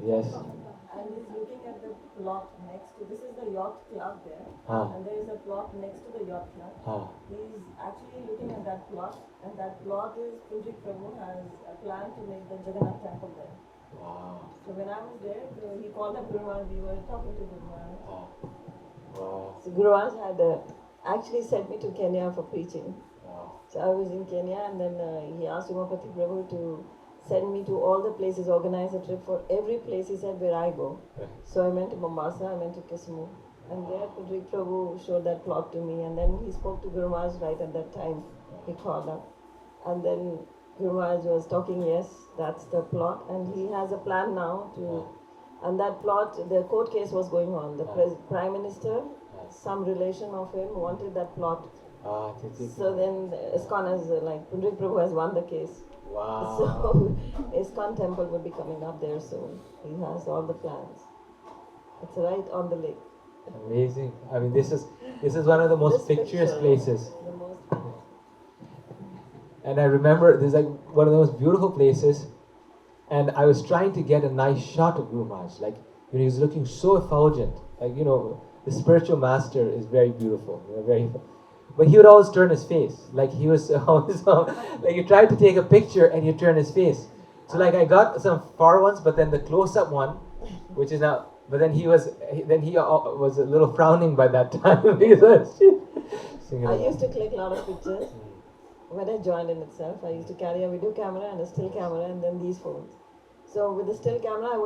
Yes. And he's looking at the plot next to, this is the yacht club there. And there is a plot next to the yacht club. He's actually looking at that plot, and that plot is Kundri Prabhu has a plan to make the Jagannath temple there. Wow. So when I was there, he called up Guru Maharaj, we were talking to Guru Maharaj. Wow. So Guru Maharaj had actually sent me to Kenya for preaching. Wow. So I was in Kenya, and then he asked Umapati Prabhu to send me to all the places, organize a trip for every place, he said, where I go. So I went to Mombasa, I went to Kisumu, and there Pudrik Prabhu showed that plot to me, and then he spoke to Guru Maharaj right at that time. He called up, and then Guru Maharaj was talking, yes, that's the plot, and he has a plan now to, and that plot, the court case was going on. The Prime Minister, some relation of him, wanted that plot. So then ISKCON has, like, Pudrik Prabhu has won the case. Wow. So ISKCON temple would be coming up there soon. He has all the plans. It's right on the lake. Amazing. I mean, this is one of the most picturesque places. The most. And I remember this is like one of the most beautiful places, and I was trying to get a nice shot of Guru Maharaj. Like, he was looking so effulgent. Like, the spiritual master is very beautiful. But he would always turn his face. Like, he was always, like, you tried to take a picture and you turn his face. So, like, I got some far ones, but then the close-up one, which is now, but then he was a little frowning by that time. I used to click a lot of pictures. When I joined in itself, I used to carry a video camera and a still camera and then these phones. So with the still camera, he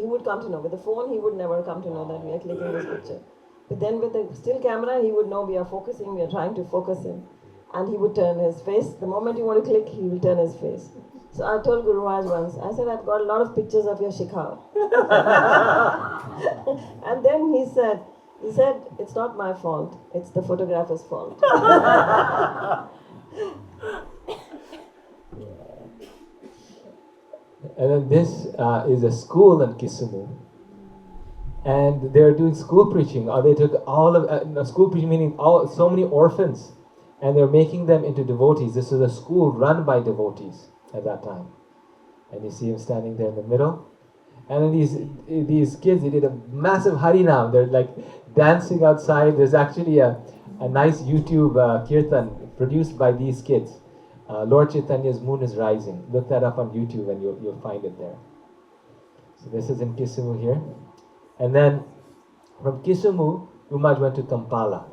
would come to know. With the phone, he would never come to know that we are clicking this picture. But then with the still camera, he would know we are focusing, we are trying to focus him. And he would turn his face. The moment you want to click, he will turn his face. So I told Guru Maharaj once, I said, I've got a lot of pictures of your shikhar. And then he said, it's not my fault, it's the photographer's fault. And then this is a school in Kisumu, and they're doing school preaching. Or they took all of school preaching, meaning so many orphans, and they're making them into devotees. This is a school run by devotees at that time, and you see him standing there in the middle. And then these kids, they did a massive harinam. They're like dancing outside. There's actually a nice YouTube kirtan produced by these kids. Lord Chaitanya's Moon is Rising. Look that up on YouTube and you'll find it there. So this is in Kisumu here. And then from Kisumu, Guru Maharaj went to Kampala.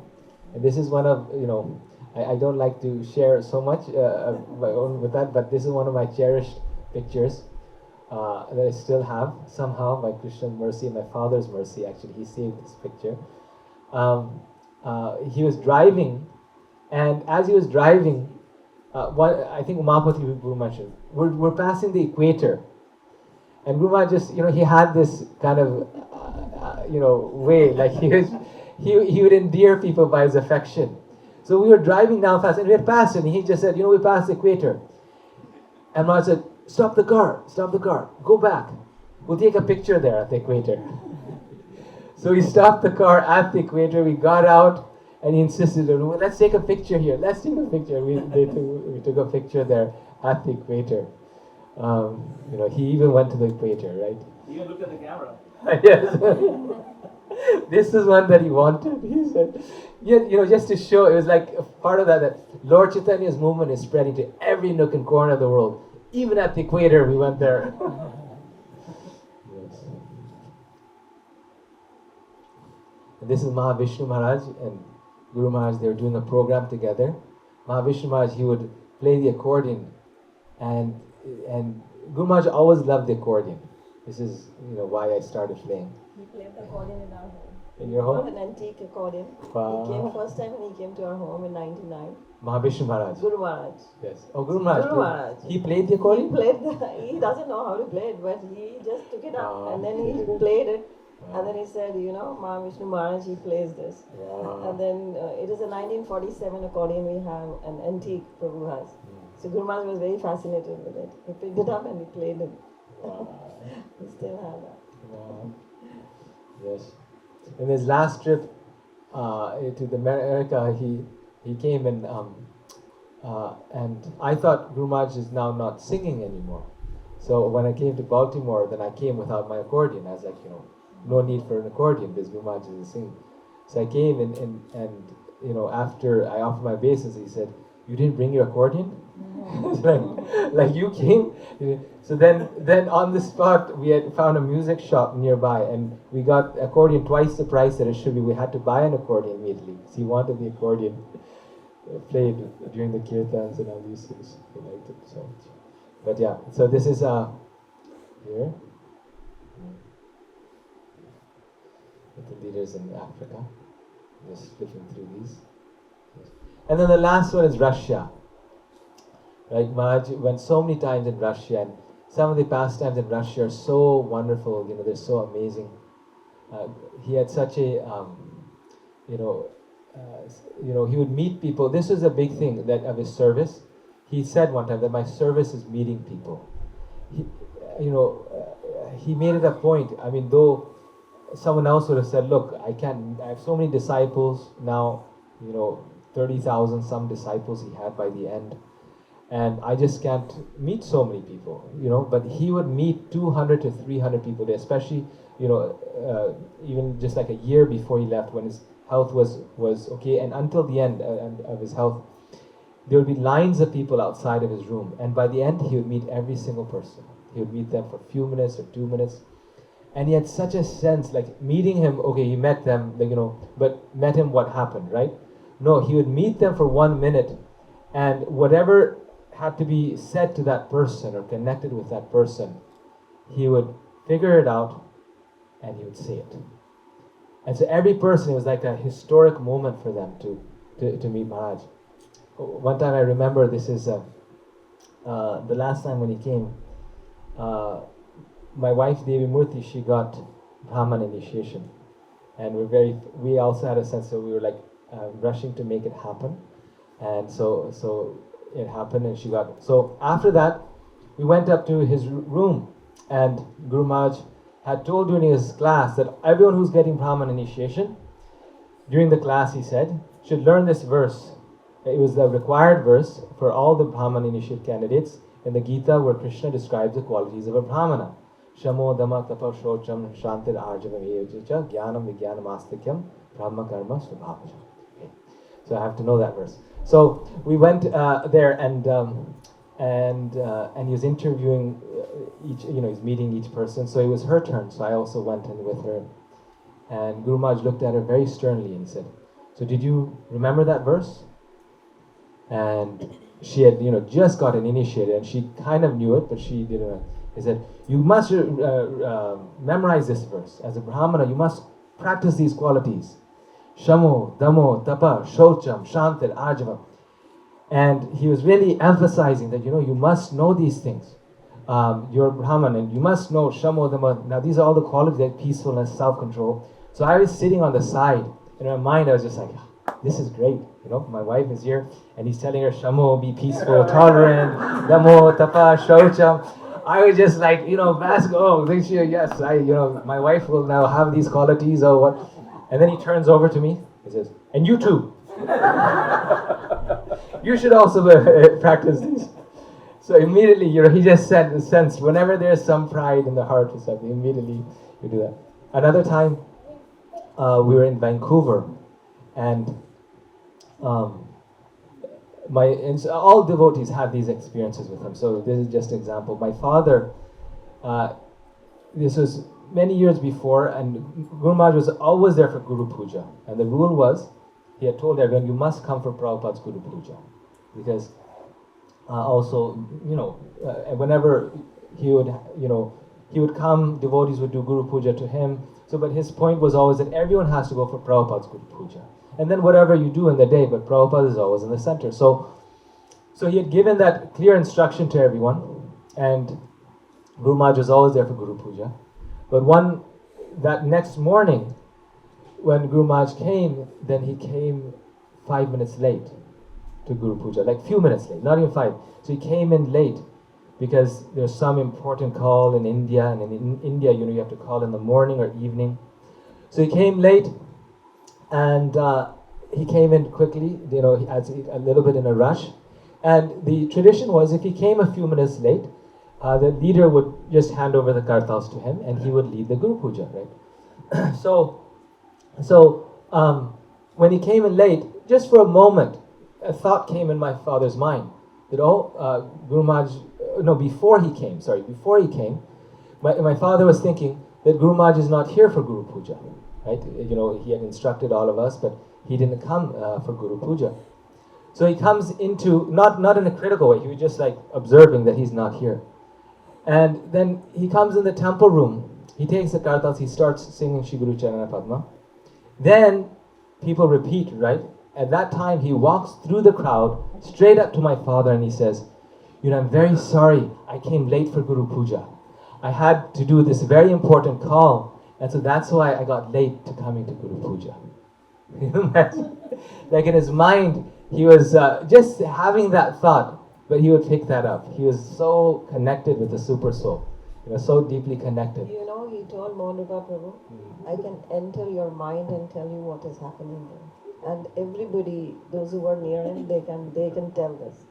And this is one of, I don't like to share so much of my own with that, but this is one of my cherished pictures that I still have. Somehow, by Krishna's mercy and my father's mercy, actually, he saved this picture. He was driving, and as he was driving, I think Umapati Guru mentioned, we're passing the equator, and Guru Maharaj just, he had this kind of, way, like he would endear people by his affection. So we were driving down fast, and we had passed, and he just said, we passed the equator. And Maharaj said, stop the car, go back. We'll take a picture there at the equator. So we stopped the car at the equator, we got out, and he insisted, let's take a picture here, let's take a picture. We took a picture there at the equator. He even went to the equator, right? He even looked at the camera. Yes. This is one that he wanted. He said, just to show, it was like a part of that Lord Chaitanya's movement is spreading to every nook and corner of the world. Even at the equator, we went there. Yes. And this is Mahavishnu Maharaj and Guru Maharaj. They were doing a program together. Mahavishnu Maharaj, he would play the accordion, and Guru Maharaj always loved the accordion. This is why I started playing. He played the accordion in our home. In your home? An antique accordion. Wow. He came first time when he came to our home in '99. Mahavishnu Maharaj. Guru Maharaj. Yes. Oh, Guru Maharaj. Guru Maharaj. He played the accordion? He doesn't know how to play it, but he just took it up and then he played it. And then he said, Mahavishnu Maharaj, he plays this. Wow. And then it is a 1947 accordion we have, an antique Prabhu has. So Guru Maharaj was very fascinated with it. He picked it up and he played it. We still have that. Wow. Yes. In his last trip to America, he came and I thought Guru Maharaj is now not singing anymore. So when I came to Baltimore, then I came without my accordion. I was like, no need for an accordion because Guru Maharaj is singing. So I came and after I offered my obeisance, he said, "You didn't bring your accordion?" like you came. So then on the spot we had found a music shop nearby, and we got accordion twice the price that it should be. We had to buy an accordion immediately. So he wanted the accordion played during the kirtans and all these things. He liked it so much. But yeah, so this is here with the leaders in Africa. Just flipping through these. And then the last one is Russia. Right, Maharaj went so many times in Russia, and some of the pastimes in Russia are so wonderful. They're so amazing. He had such a, he would meet people. This was a big thing that of his service. He said one time that my service is meeting people. He made it a point. I mean, though someone else would have said, "Look, I have so many disciples now. 30,000 some disciples he had by the end, and I just can't meet so many people." But he would meet 200 to 300 people there, especially even just like a year before he left, when his health was okay, and until the end of his health, there would be lines of people outside of his room, and by the end he would meet every single person. He would meet them for a few minutes or 2 minutes, and he had such a sense, like meeting him. Okay, he met them, but met him, what happened, right? No, he would meet them for 1 minute, and whatever had to be said to that person or connected with that person, he would figure it out and he would say it. And so every person, it was like a historic moment for them to meet Maharaj. One time I remember, this is the last time when he came, my wife Devi Murthy, she got Brahman initiation, and we also had a sense that we were like rushing to make it happen, and so it happened, and she got it. So after that, we went up to his room, and Guru Maharaj had told during his class that everyone who's getting Brahman initiation, during the class, he said, should learn this verse. It was the required verse for all the Brahman initiate candidates in the Gita, where Krishna describes the qualities of a Brahmana. Shamo dama tapa shocham shantir arjavam eyojicha jnanam vijnanam astikyam brahma karma svabhavajam. Okay. So I have to know that verse. So we went there, and he was interviewing he's meeting each person. So it was her turn. So I also went in with her, and Guru Maharaj looked at her very sternly and said, "So did you remember that verse?" And she had just gotten initiated, and she kind of knew it, but she didn't. He said, "You must memorize this verse. As a Brahmana, you must practice these qualities. Shamo, Damo, Tapa, Shocham, Shantir, Arjava." And he was really emphasizing that, you must know these things. You're a Brahman, and you must know Shamo, Damo. Now, these are all the qualities, like peacefulness, self-control. So I was sitting on the side. In my mind, I was just like, this is great. My wife is here, and he's telling her, Shamo, be peaceful, tolerant, Damo, Tapa, Shocham. I was just like, bask, yes, my wife will now have these qualities, or what. And then he turns over to me, he says, "And you too. You should also practice these." So immediately, he just sensed whenever there's some pride in the heart or something, immediately you do that. Another time, we were in Vancouver, and all devotees had these experiences with him. So this is just an example. My father, this was many years before, and Guru Maharaj was always there for Guru Puja. And the rule was, he had told everyone, you must come for Prabhupada's Guru Puja. Because whenever he would come, devotees would do Guru Puja to him. So, but his point was always that everyone has to go for Prabhupada's Guru Puja. And then whatever you do in the day, but Prabhupada is always in the center. So he had given that clear instruction to everyone, and Guru Maharaj was always there for Guru Puja. But that next morning, when Guru Maharaj came, then he came 5 minutes late to Guru Puja, like few minutes late, not even 5. So he came in late because there's some important call in India, and in India, you have to call in the morning or evening. So he came late, and he came in quickly, a little bit in a rush. And the tradition was, if he came a few minutes late, the leader would just hand over the kartals to him, and he would lead the Guru Puja, right? So when he came in late, just for a moment, a thought came in my father's mind that, Guru Maharaj, before he came, my father was thinking that Guru Maharaj is not here for Guru Puja, right? He had instructed all of us, but he didn't come for Guru Puja. So he comes into, not in a critical way, he was just like observing that he's not here. And then he comes in the temple room, he takes the kartals, he starts singing Shri Guru Charana Padma. Then people repeat, right? At that time he walks through the crowd straight up to my father and he says, I'm very sorry, I came late for Guru Puja. I had to do this very important call, and so that's why I got late to coming to Guru Puja. Like in his mind, he was just having that thought, but he would pick that up. He was so connected with the Super Soul, so deeply connected. He told Monuka Prabhu, I can enter your mind and tell you what is happening there. And everybody, those who are near him, they can tell this.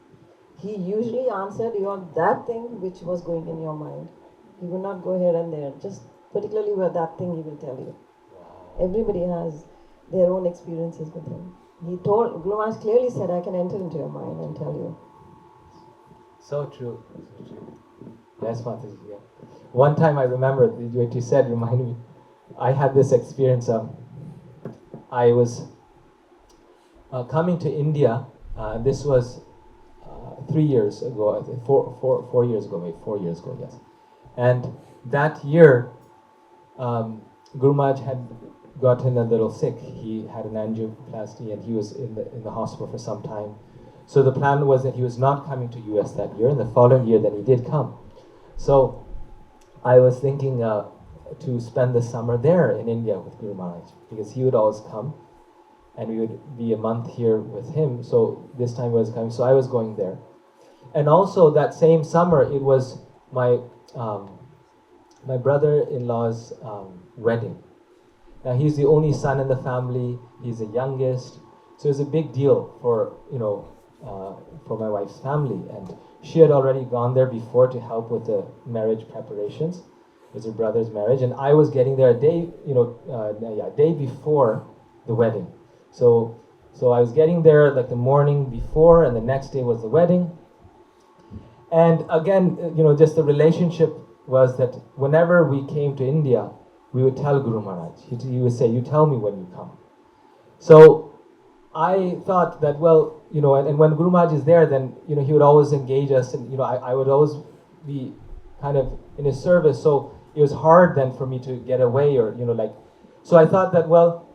He usually answered that thing which was going in your mind. He would not go here and there. Just particularly with that thing he will tell you. Everybody has their own experiences with him. Guru Maharaj clearly said, I can enter into your mind and tell you. So true. Yes, Mataji. Yeah. One time I remember, what you said reminded me, I had this experience of, I was coming to India, this was 3 years ago, I think 4 years ago, maybe 4 years ago, yes. And that year, Guru Maharaj had gotten a little sick. He had an angioplasty and he was in the hospital for some time. So the plan was that he was not coming to US that year, and the following year then he did come. So I was thinking to spend the summer there in India with Guru Maharaj, because he would always come and we would be a month here with him. So this time he was coming, so I was going there. And also that same summer, it was my brother-in-law's wedding. Now he's the only son in the family, he's the youngest, so it's a big deal for for my wife's family. And she had already gone there before to help with the marriage preparations. It was her brother's marriage, and I was getting there a day, day before the wedding. So I was getting there like the morning before, and the next day was the wedding. And again, just the relationship was that whenever we came to India, we would tell Guru Maharaj. He would say, you tell me when you come. So I thought that, well, and when Guru Maharaj is there, then, he would always engage us, and, I would always be kind of in his service. So it was hard then for me to get away so I thought that, well,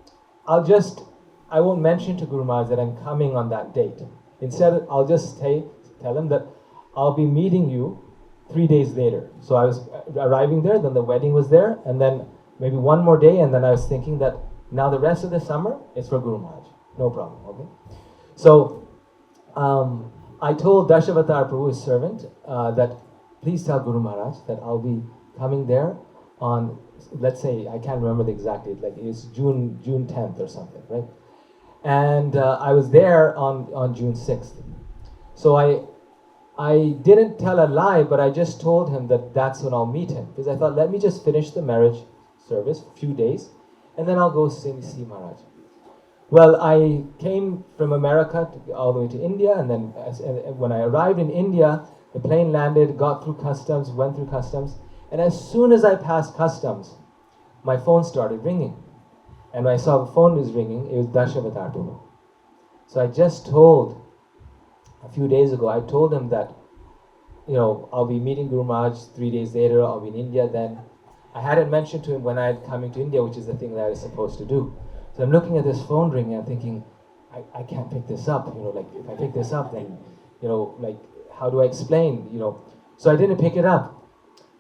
I won't mention to Guru Maharaj that I'm coming on that date. Instead, I'll just tell him that I'll be meeting you 3 days later. So I was arriving there, then the wedding was there, and then maybe one more day, and then I was thinking that now the rest of the summer is for Guru Maharaj. No problem, okay? So I told Dashavatar Prabhu's servant that please tell Guru Maharaj that I'll be coming there on, let's say, I can't remember the exact date, like it's June 10th or something, right? And I was there on June 6th. So I didn't tell a lie, but I just told him that that's when I'll meet him. Because I thought, let me just finish the marriage service, a few days, and then I'll go see Maharaj. Well, I came from America all the way to India, and then when I arrived in India, the plane landed, got through customs, went through customs, and as soon as I passed customs, my phone started ringing. And when I saw the phone was ringing, it was Dashavatar Prabhu. So I just told, a few days ago, I told him that, I'll be meeting Guru Maharaj 3 days later, I'll be in India then. I hadn't mentioned to him when I had coming to India, which is the thing that I was supposed to do. So I'm looking at this phone ringing, I'm thinking, I can't pick this up, if I pick this up, then, how do I explain, So I didn't pick it up.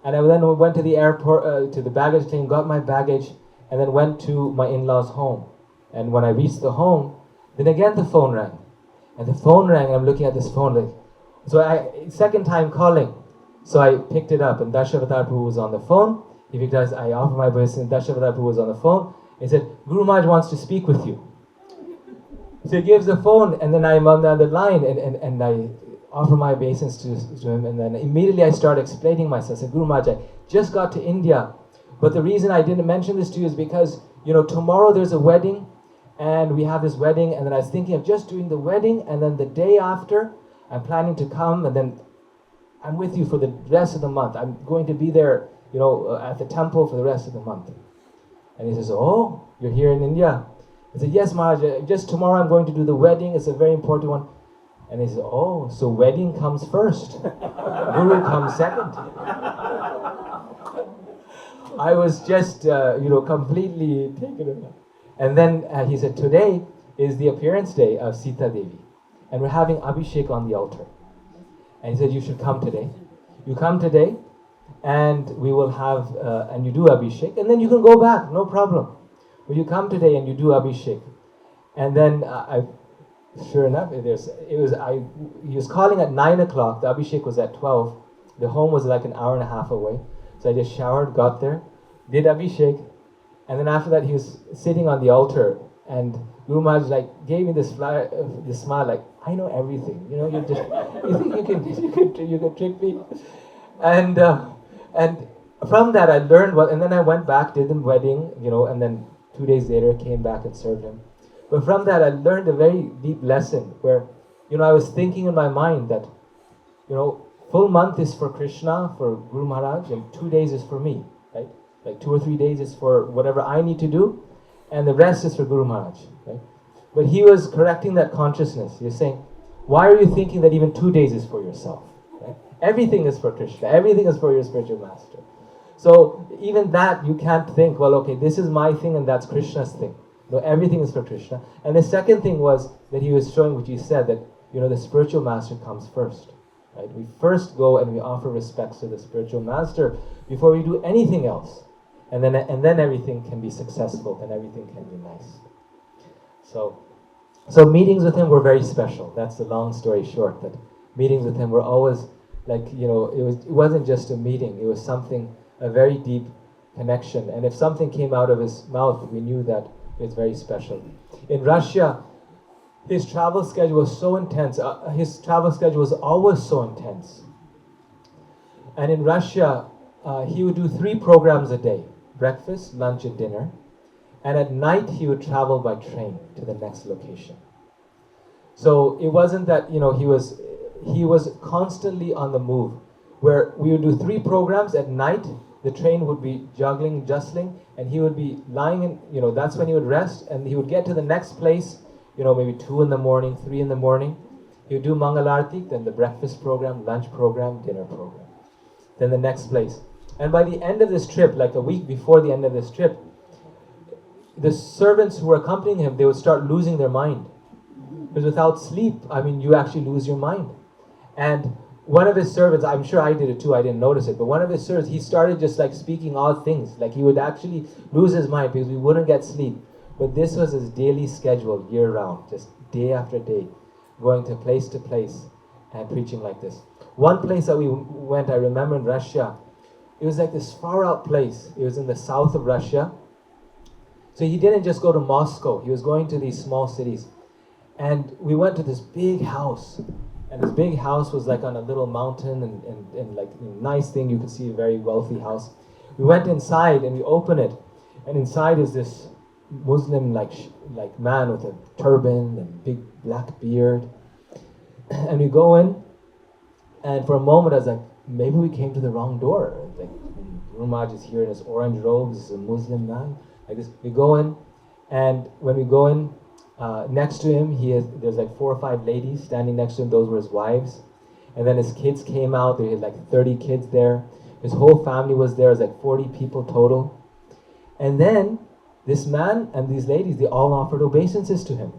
And I then went to the airport, to the baggage claim, got my baggage, and then went to my in-laws' home. And when I reached the home, then again the phone rang. And the phone rang, and I'm looking at this phone, second time calling. So I picked it up, and Dashavatar Prabhu was on the phone. He picked it up, I offered my obeisance, Dashavatar Prabhu was on the phone. He said, Guru Maharaj wants to speak with you. So he gives the phone, and then I'm on the other line, and I offer my obeisance to him, and then immediately I start explaining myself. I said, Guru Maharaj, I just got to India, but the reason I didn't mention this to you is because, tomorrow there's a wedding, and we have this wedding, and then I was thinking of just doing the wedding, and then the day after, I'm planning to come, and then I'm with you for the rest of the month. I'm going to be there, at the temple for the rest of the month. And he says, oh, you're here in India? I said, yes, Maharaj, just tomorrow I'm going to do the wedding. It's a very important one. And he says, oh, so wedding comes first, Guru comes second. I was just, completely taken aback. And then he said, today is the appearance day of Sita Devi. And we're having Abhishek on the altar. And he said, you should come today. You come today, and we will have, and you do Abhishek, and then you can go back, no problem. But you come today and you do Abhishek. And then sure enough, he was calling at 9 o'clock, the Abhishek was at 12. The home was like an hour and a half away. So I just showered, got there, did Abhishek, and then after that he was sitting on the altar, and Guru Maharaj gave me this smile, like, I know everything, you think you can trick me? And from that I learned and then I went back, did the wedding, and then 2 days later came back and served him. But from that I learned a very deep lesson where, I was thinking in my mind that, full month is for Krishna, for Guru Maharaj, and 2 days is for me, right? Like 2 or 3 days is for whatever I need to do, and the rest is for Guru Maharaj, right? But he was correcting that consciousness. He was saying, why are you thinking that even 2 days is for yourself? Right? Everything is for Krishna. Everything is for your spiritual master. So even that, you can't think, well, okay, this is my thing and that's Krishna's thing. No, everything is for Krishna. And the second thing was that he was showing, which he said, that, the spiritual master comes first. Right? We first go and we offer respects to the spiritual master before we do anything else. And then everything can be successful and everything can be nice. So meetings with him were very special. That's the long story short. That meetings with him were always it wasn't just a meeting. It was a very deep connection. And if something came out of his mouth, we knew that it was very special. In Russia, his travel schedule was so intense. His travel schedule was always so intense. And in Russia, he would do 3 programs a day: breakfast, lunch, and dinner. And at night, he would travel by train to the next location. So it wasn't that, he was constantly on the move. Where we would do 3 programs at night, the train would be jostling, and he would be lying in, that's when he would rest, and he would get to the next place, maybe 2 in the morning, 3 in the morning. He would do Mangalarti, then the breakfast program, lunch program, dinner program. Then the next place. And by the end of this trip, like a week before the end of this trip, the servants who were accompanying him, they would start losing their mind. Because without sleep, you actually lose your mind. And one of his servants, I'm sure I did it too, I didn't notice it, but one of his servants, he started just speaking odd things. Like he would actually lose his mind because we wouldn't get sleep. But this was his daily schedule year round, just day after day, going to place and preaching like this. One place that we went, I remember in Russia, it was like this far out place. It was in the south of Russia. So he didn't just go to Moscow, he was going to these small cities. And we went to this big house. And this big house was on a little mountain and like a nice thing. You could see a very wealthy house. We went inside and we opened it. And inside is this Muslim like man with a turban and big black beard. And we go in, and for a moment I was like, maybe we came to the wrong door. Like, Guru Maharaj is here in his orange robes, this is a Muslim man. Like this, we go in, and when we go in, next to him, there's 4 or 5 ladies standing next to him. Those were his wives. And then his kids came out. There had 30 kids there. His whole family was there. It was 40 people total. And then this man and these ladies, they all offered obeisances to him.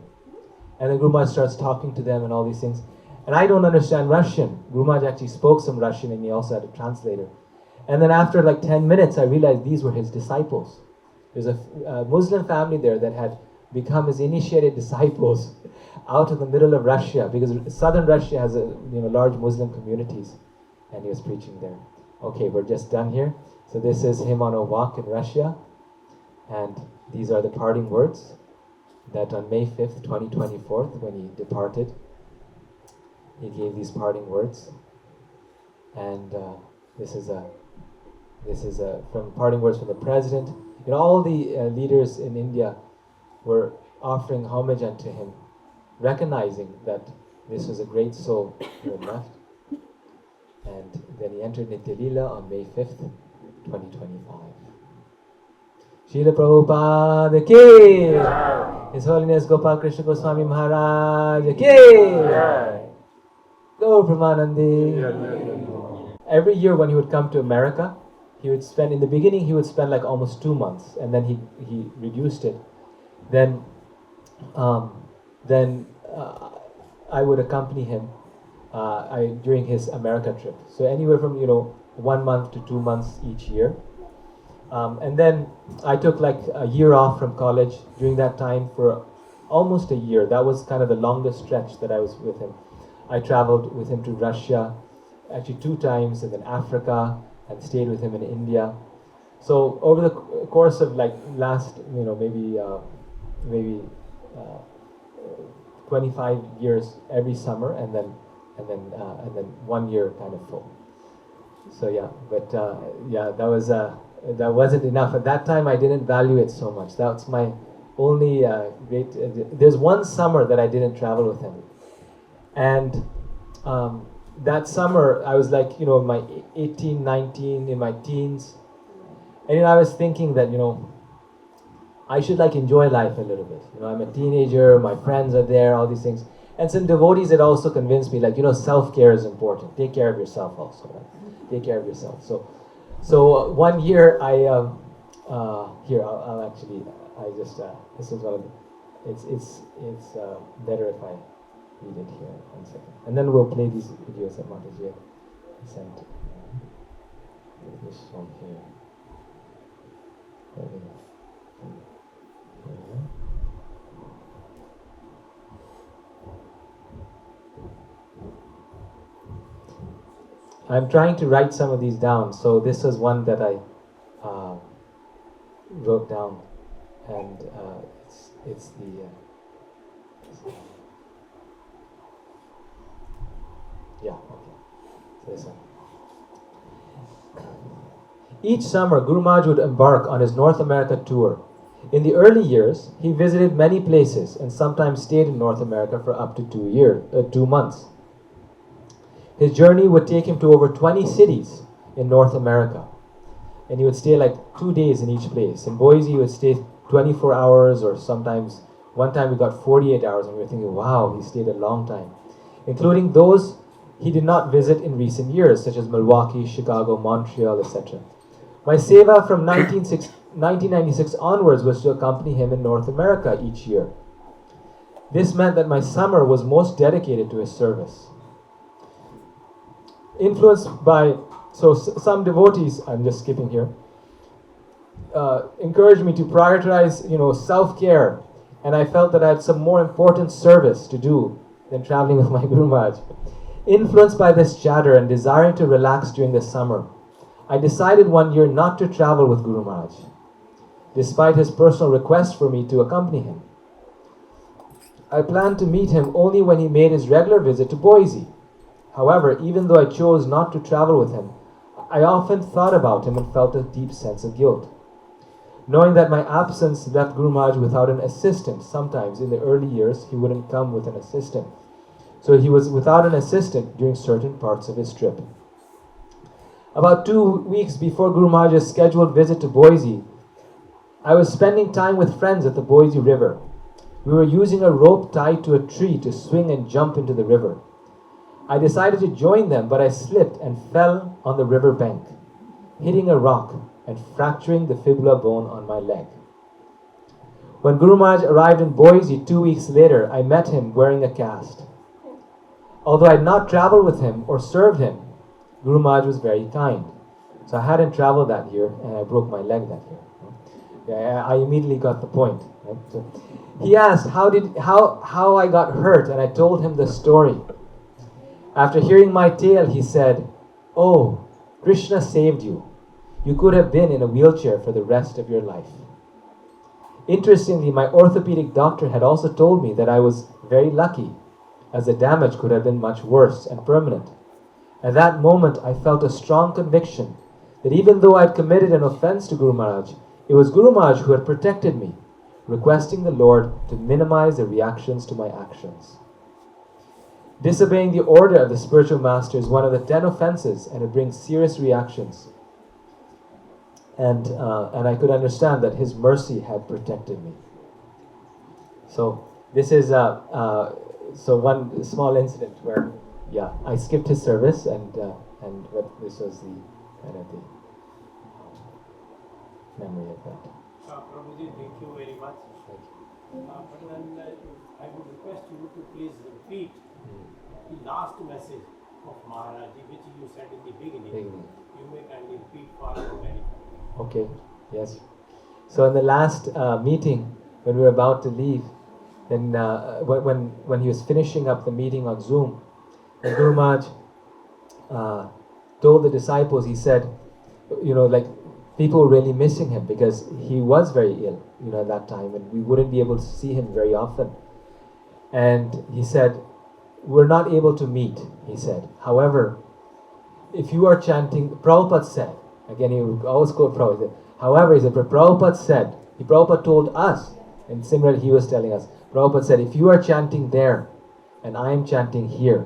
And then Guru Maharaj starts talking to them and all these things. And I don't understand Russian. Guru Maharaj actually spoke some Russian, and he also had a translator. And then after 10 minutes, I realized these were his disciples. There's a Muslim family there that had become his initiated disciples out of the middle of Russia, because southern Russia has large Muslim communities, and he was preaching there. Okay, we're just done here. So this is him on a walk in Russia, and these are the parting words that on May 5th, 2024, when he departed, he gave these parting words. And this is from parting words from the president. All the leaders in India were offering homage unto him, recognizing that this was a great soul who had left. And then he entered Nitya Leela on May 5th, 2025. Srila Prabhupada ki! His Holiness Gopal Krishna Goswami Maharaj ki! Go Brahmanandi. Every year when he would come to America, he would spend, in the beginning, he would spend like almost 2 months, and then he reduced it. Then I would accompany him during his America trip. So anywhere from 1 month to 2 months each year. And then I took like a year off from college during that time for almost a year. That was kind of the longest stretch that I was with him. I traveled with him to Russia, actually 2 times, and then Africa, and stayed with him in India. So over the course of like last, maybe 25 years every summer, and then 1 year kind of full. So yeah, but that wasn't enough. At that time, I didn't value it so much. That's my only great. There's one summer that I didn't travel with him, and that summer I was like, in my 18, 19, in my teens, and I was thinking that I should like enjoy life a little bit. I'm a teenager, my friends are there, all these things. And some devotees had also convinced me, like, self-care is important. Take care of yourself also, right? Take care of yourself. So 1 year I'll actually, this is one of the, it's better if I read it here, 1 second. And then we'll play these videos that Mataji had sent. This one here. There we go. I'm trying to write some of these down, so this is one that I wrote down, and it's the okay, so this one. Each summer, Guru Maharaj would embark on his North America tour. In the early years, he visited many places and sometimes stayed in North America for up to 2 months. His journey would take him to over 20 cities in North America, and he would stay like 2 days in each place. In Boise, he would stay 24 hours, or sometimes, one time we got 48 hours, and we were thinking, wow, he stayed a long time, including those he did not visit in recent years, such as Milwaukee, Chicago, Montreal, etc. My seva from 1996 onwards was to accompany him in North America each year. This meant that my summer was most dedicated to his service. Influenced by, some devotees, I'm just skipping here, encouraged me to prioritize, self-care, and I felt that I had some more important service to do than traveling with my Guru Maharaj. Influenced by this chatter and desiring to relax during the summer, I decided 1 year not to travel with Guru Maharaj, despite his personal request for me to accompany him. I planned to meet him only when he made his regular visit to Boise. However, even though I chose not to travel with him, I often thought about him and felt a deep sense of guilt. Knowing that my absence left Guru Maharaj without an assistant, sometimes in the early years he wouldn't come with an assistant. So he was without an assistant during certain parts of his trip. About 2 weeks before Guru Maharaj's scheduled visit to Boise, I was spending time with friends at the Boise River. We were using a rope tied to a tree to swing and jump into the river. I decided to join them, but I slipped and fell on the river bank, hitting a rock and fracturing the fibula bone on my leg. When Guru Maharaj arrived in Boise 2 weeks later, I met him wearing a cast. Although I had not traveled with him or served him, Guru Maharaj was very kind. So I hadn't traveled that year, and I broke my leg that year. I immediately got the point. Right? So he asked how I got hurt, and I told him the story. After hearing my tale, he said, "Oh, Krishna saved you. You could have been in a wheelchair for the rest of your life." Interestingly, my orthopedic doctor had also told me that I was very lucky, as the damage could have been much worse and permanent. At that moment, I felt a strong conviction that even though I had committed an offense to Guru Maharaj, it was Guru Maharaj who had protected me, requesting the Lord to minimize the reactions to my actions. Disobeying the order of the spiritual master is one of the 10 offenses, and it brings serious reactions. And I could understand that his mercy had protected me. So this is one small incident where yeah, I skipped his service, and what this was the kind of the memory of that. Prabhuji, thank you very much. But then I would request you to please repeat the last message of Maharaj, which you said in the beginning. You may kindly repeat for the benefit. Okay, yes. So in the last meeting, when we were about to leave, then when he was finishing up the meeting on Zoom, and Guru Maharaj told the disciples, he said, like people were really missing him because he was very ill, at that time, and we wouldn't be able to see him very often. And he said, we're not able to meet, he said. However, if you are chanting, Prabhupada said, again he would always quote Prabhupada, however, he said, but Prabhupada told us, and similarly he was telling us, Prabhupada said, if you are chanting there, and I am chanting here,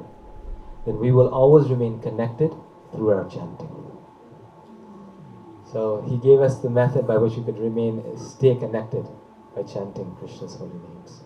then we will always remain connected through our chanting. So he gave us the method by which we could stay connected by chanting Krishna's holy names.